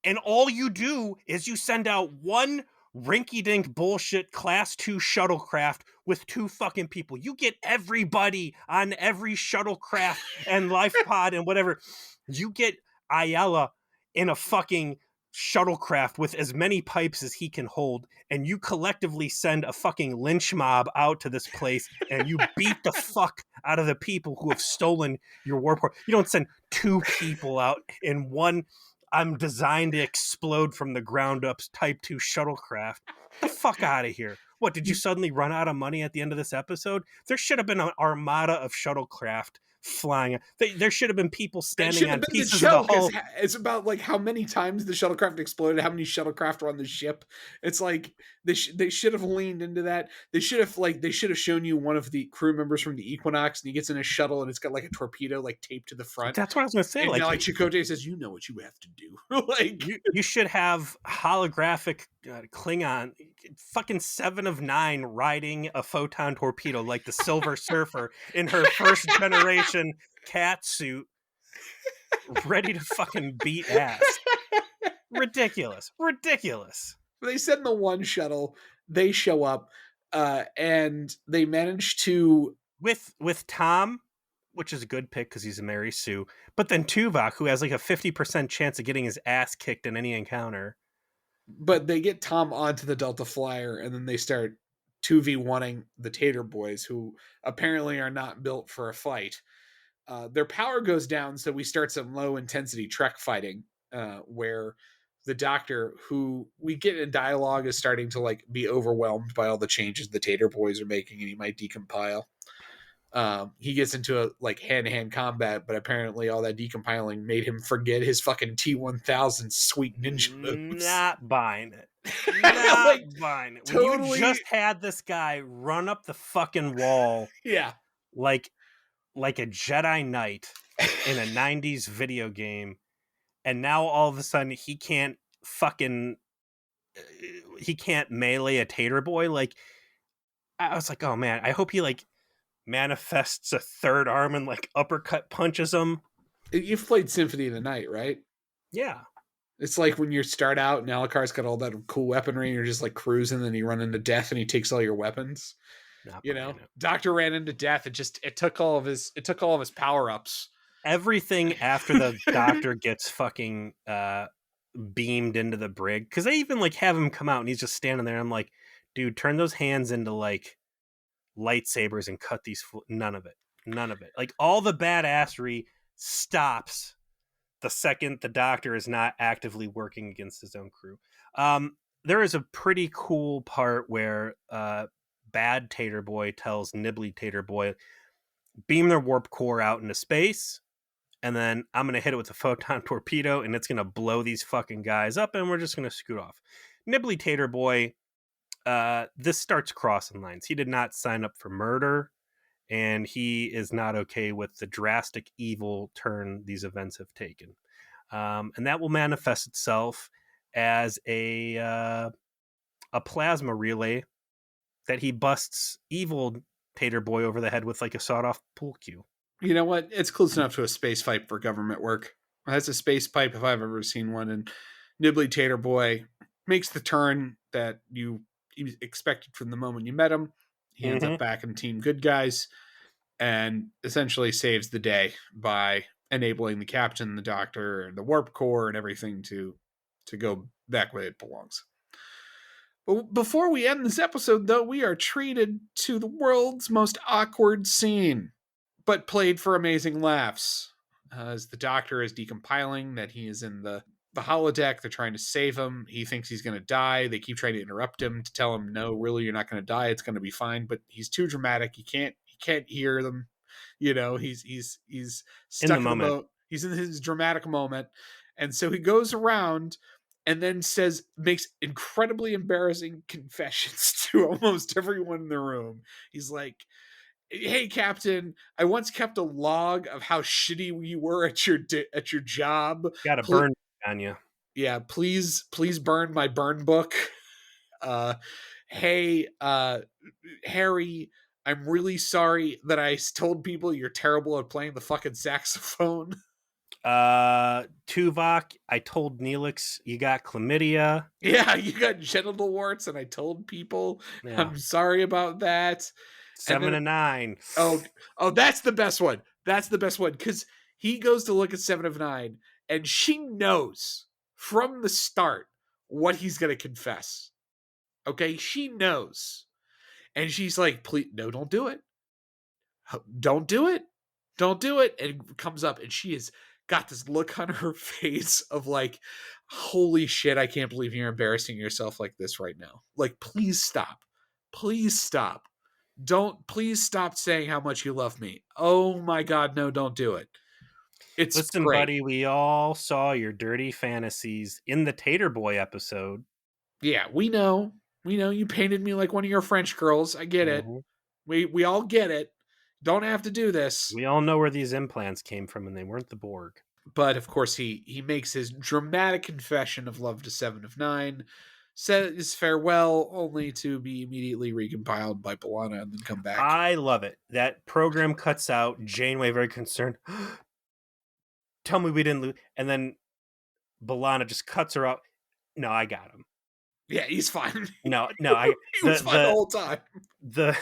And all you do is you send out one rinky-dink bullshit class 2 shuttlecraft with 2 fucking people. You get everybody on every shuttlecraft and life pod and whatever. You get Ayala in a fucking shuttlecraft with as many pipes as he can hold, and you collectively send a fucking lynch mob out to this place, and you beat the fuck out of the people who have stolen your warp core. You don't send 2 people out in one I'm designed to explode from the ground up Type 2 shuttlecraft. The fuck out of here. What, did you suddenly run out of money at the end of this episode? There should have been an armada of shuttlecraft flying. There should have been people standing on pieces of the hull. It's about like how many times the shuttlecraft exploded, how many shuttlecraft were on the ship. It's like they should have leaned into that. They should have shown you one of the crew members from the Equinox, and he gets in a shuttle and it's got like a torpedo like taped to the front. That's what I was gonna say. And like Chakotay says, you know what you have to do. Like you should have holographic Klingon, fucking 7 of 9 riding a photon torpedo like the Silver Surfer in her first generation cat suit, ready to fucking beat ass. Ridiculous. They send the one shuttle. They show up, and they manage to with Tom, which is a good pick because he's a Mary Sue. But then Tuvok, who has like a 50% chance of getting his ass kicked in any encounter. But they get Tom onto the Delta Flyer, and then they start 2v1ing the Tater Boys, who apparently are not built for a fight. Their power goes down, so we start some low-intensity Trek fighting, where the Doctor, who we get in dialogue, is starting to like be overwhelmed by all the changes the Tater Boys are making, and he might decompile. He gets into a like hand-to-hand combat, but apparently all that decompiling made him forget his fucking T-1000 sweet ninja moves. Not buying it. Not like, buying it. When totally... you just had this guy run up the fucking wall, yeah, like a Jedi Knight in a 90s video game, and now all of a sudden he can't melee a Tater Boy. Like, I was like, oh man, I hope he like manifests a third arm and like uppercut punches him. You've played Symphony of the Night, right? Yeah. It's like when you start out and Alucard's got all that cool weaponry and you're just like cruising, and then you run into death and he takes all your weapons. You know, Doctor ran into death. It took all of his power-ups. Everything after the Doctor gets fucking beamed into the brig, because they even like have him come out and he's just standing there. I'm like, dude, turn those hands into like lightsabers and cut these. None of it. Like, all the badassery stops the second the Doctor is not actively working against his own crew. There is a pretty cool part where Bad Tater Boy tells Nibbly Tater Boy, beam their warp core out into space, and then I'm going to hit it with a photon torpedo, and it's going to blow these fucking guys up, and we're just going to scoot off. Nibbly Tater Boy, this starts crossing lines. He did not sign up for murder, and he is not okay with the drastic evil turn these events have taken. And that will manifest itself as a plasma relay that he busts evil Tater Boy over the head with like a sawed-off pool cue. You know what? It's close enough to a space pipe for government work. That's a space pipe if I've ever seen one. And Nibbly Tater Boy makes the turn that you expected from the moment you met him. He ends up back in Team Good Guys and essentially saves the day by enabling the captain, the Doctor, and the warp core and everything to go back where it belongs. But before we end this episode, though, we are treated to the world's most awkward scene, but played for amazing laughs. As the Doctor is decompiling, that he is in the holodeck, they're trying to save him. He thinks he's going to die. They keep trying to interrupt him to tell him, no, really, you're not going to die. It's going to be fine. But he's too dramatic. He can't hear them. You know, he's stuck in the moment. He's in his dramatic moment. And so he goes around and then makes incredibly embarrassing confessions to almost everyone in the room. He's like, hey, Captain, I once kept a log of how shitty you were at your job. Got to burn on you. Yeah, please burn my burn book. hey, Harry, I'm really sorry that I told people you're terrible at playing the fucking saxophone. Tuvok, I told Neelix you got chlamydia. Yeah, you got genital warts, and I told people. Yeah. I'm sorry about that. And 7 then, and 9. oh, that's the best one. That's the best one because he goes to look at 7 of 9, and she knows from the start what he's gonna confess. Okay, she knows, and she's like, "Please, no, don't do it. Don't do it. Don't do it." And it comes up, and she has got this look on her face of like, "Holy shit! I can't believe you're embarrassing yourself like this right now. Like, please stop. Please stop. Don't please stop saying how much you love me. Oh my god, no, don't do it." It's Listen, great. buddy, we all saw your dirty fantasies in the Tater Boy episode. Yeah, we know. We know you painted me like one of your French girls. I get it. Mhm. We all get it. Don't have to do this. We all know where these implants came from, and they weren't the Borg. But of course, he makes his dramatic confession of love to 7 of 9, says farewell, only to be immediately recompiled by B'Elanna and then come back. I love it. That program cuts out Janeway very concerned. Tell me we didn't lose. And then B'Elanna just cuts her out. No, I got him. Yeah, he's fine. No, I He was fine the whole time. the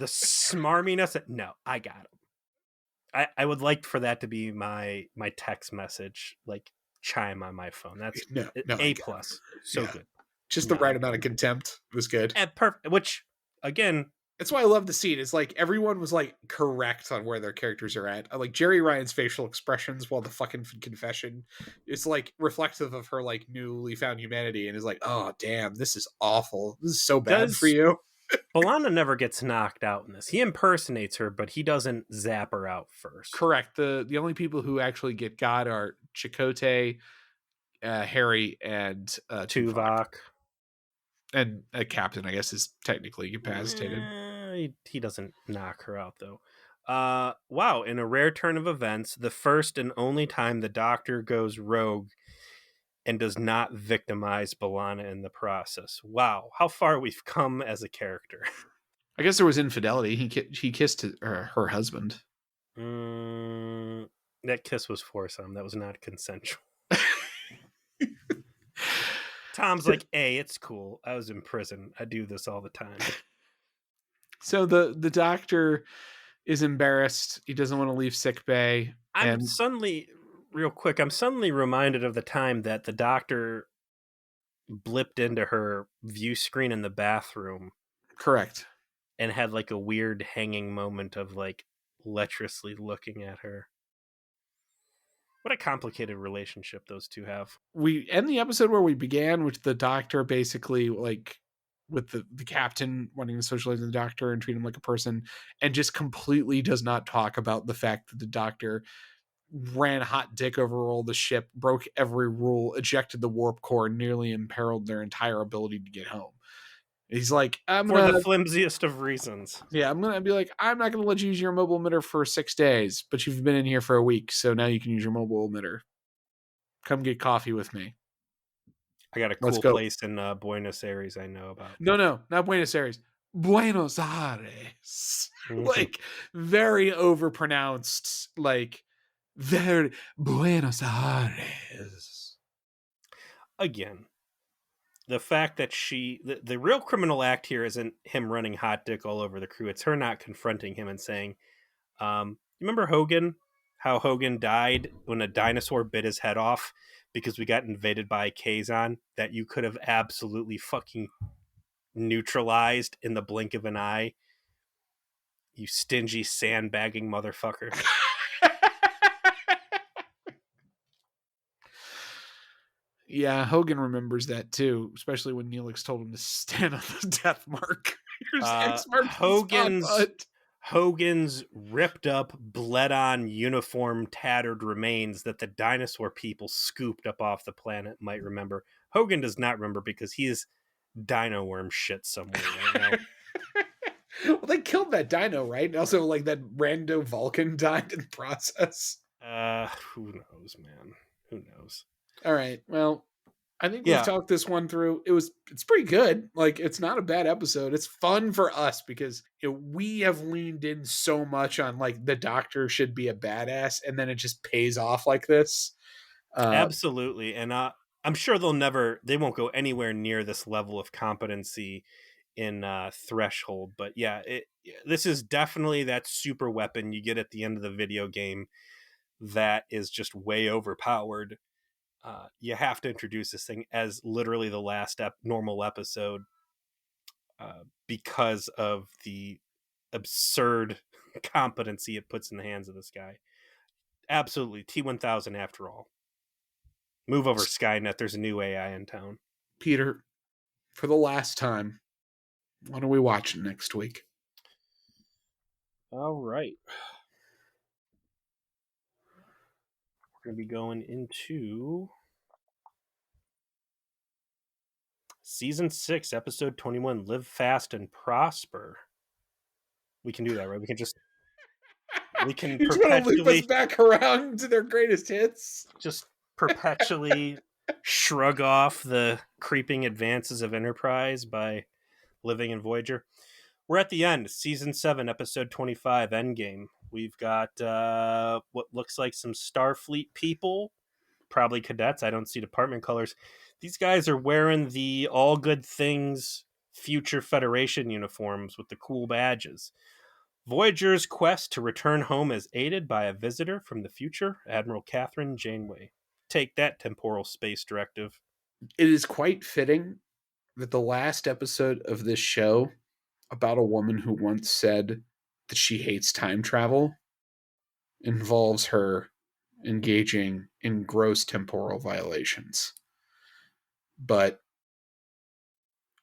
smarminess. No, I got him. I would like for that to be my text message, like chime on my phone. That's No, A plus. So Yeah. good. Just the right amount of contempt was good. Perfect. Which again, That's why I love the scene. It's like everyone was like correct on where their characters are at. Like Jerry Ryan's facial expressions while the fucking confession is like reflective of her like newly found humanity, and is like, oh damn, this is awful. This is so bad for you. B'Elanna never gets knocked out in this. He impersonates her, but he doesn't zap her out first. Correct. The only people who actually get got are Chakotay, Harry, and Tuvok. And a captain, I guess, is technically incapacitated. He doesn't knock her out, though. Wow, in a rare turn of events, the first and only time the Doctor goes rogue and does not victimize B'Elanna in the process. Wow, how far we've come as a character. I guess there was infidelity. He kissed her husband. That kiss was foursome. That was not consensual. Tom's like, hey, it's cool. I was in prison. I do this all the time. So the Doctor is embarrassed. He doesn't want to leave sickbay. I'm suddenly reminded of the time that the Doctor blipped into her view screen in the bathroom. Correct. And had like a weird hanging moment of like lecherously looking at her. What a complicated relationship those two have. We end the episode where we began, with the Doctor basically like with the captain wanting to socialize with the Doctor and treat him like a person, and just completely does not talk about the fact that the Doctor ran hot dick over all the ship, broke every rule, ejected the warp core, nearly imperiled their entire ability to get home. He's like, for the flimsiest of reasons. Yeah, I'm gonna be like, I'm not gonna let you use your mobile emitter for 6 days, but you've been in here for a week, so now you can use your mobile emitter. Come get coffee with me. I got a cool place in Buenos Aires I know about. No, not Buenos Aires. Buenos Aires. Like, very overpronounced, like, very Buenos Aires. Again, the fact that the real criminal act here isn't him running hot dick all over the crew. It's her not confronting him and saying, remember Hogan? How Hogan died when a dinosaur bit his head off because we got invaded by a Kazon that you could have absolutely fucking neutralized in the blink of an eye. You stingy sandbagging motherfucker. Yeah, Hogan remembers that too, especially when Neelix told him to stand on the death mark. Hogan's ripped up, bled on uniform, tattered remains that the dinosaur people scooped up off the planet might remember. Hogan does not remember because he is dino worm shit somewhere right now. Well, they killed that dino, right? And also, like, that rando Vulcan died in the process. Who knows, man? Who knows? All right. Well, I think we've Yeah, talked this one through. It's pretty good. Like, it's not a bad episode. It's fun for us because we have leaned in so much on like the doctor should be a badass, and then it just pays off like this. absolutely. And I'm sure they won't go anywhere near this level of competency in Threshold. But yeah, this is definitely that super weapon you get at the end of the video game that is just way overpowered. You have to introduce this thing as literally the last normal episode because of the absurd competency it puts in the hands of this guy. Absolutely, T1000 after all. Move over, Skynet. There's a new AI in town. Peter, for the last time, what are we watching next week? All right. We're going to be going into Season 6, Episode 21, Live Fast and Prosper. We can do that, right? We can You just want to loop us back around to their greatest hits? Just perpetually shrug off the creeping advances of Enterprise by living in Voyager. We're at the end, Season 7, Episode 25, Endgame. We've got what looks like some Starfleet people, probably cadets. I don't see department colors. These guys are wearing the All Good Things Future Federation uniforms with the cool badges. Voyager's quest to return home is aided by a visitor from the future, Admiral Catherine Janeway. Take that, temporal space directive. It is quite fitting that the last episode of this show about a woman who once said that she hates time travel involves her engaging in gross temporal violations. But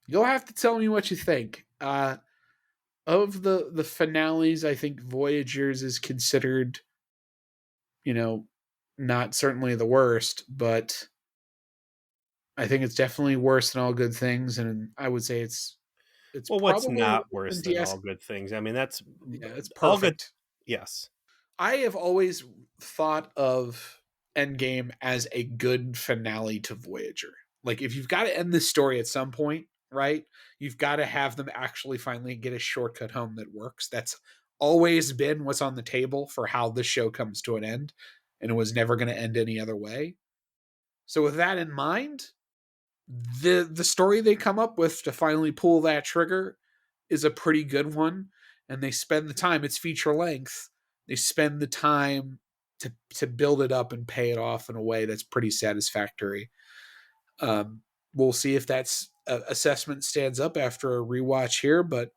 you'll have to tell me what you think. Of the finales, I think Voyager's is considered, not certainly the worst, but I think it's definitely worse than All Good Things, and I would say it's well, what's not worse than DS. All Good Things? I mean, that's it's perfect. All Good. Yes, I have always thought of Endgame as a good finale to Voyager. Like, if you've got to end this story at some point, right? You've got to have them actually finally get a shortcut home that works. That's always been what's on the table for how the show comes to an end, and it was never going to end any other way. So with that in mind, the story they come up with to finally pull that trigger is a pretty good one, and they spend the time. It's feature length. They spend the time to build it up and pay it off in a way that's pretty satisfactory. We'll see if that's assessment stands up after a rewatch here, but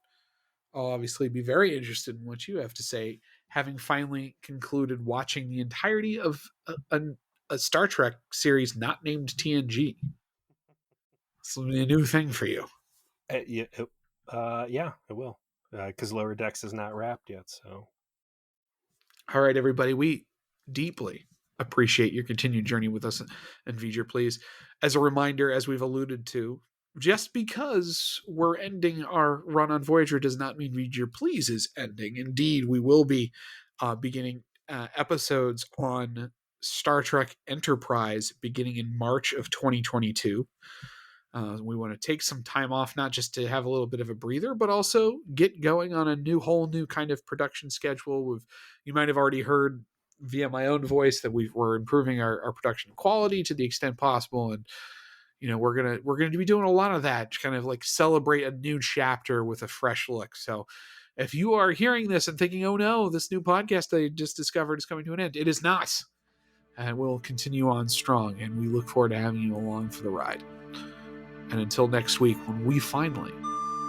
I'll obviously be very interested in what you have to say, having finally concluded watching the entirety of a Star Trek series not named TNG. This will be a new thing for you. Yeah, it will, because Lower Decks is not wrapped yet. So, all right, everybody, we deeply appreciate your continued journey with us and Voyager, please. As a reminder, as we've alluded to, just because we're ending our run on Voyager does not mean Voyager Please is ending. Indeed, we will be beginning episodes on Star Trek Enterprise beginning in March of 2022. We want to take some time off, not just to have a little bit of a breather, but also get going on a whole new kind of production schedule. You might have already heard via my own voice that we're improving our production quality to the extent possible, and we're gonna be doing a lot of that to kind of like celebrate a new chapter with a fresh look. So if you are hearing this and thinking, oh no, this new podcast I just discovered is coming to an end, it is not, and we'll continue on strong, and we look forward to having you along for the ride. And until next week, when we finally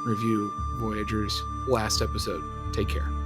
review Voyager's last episode, take care.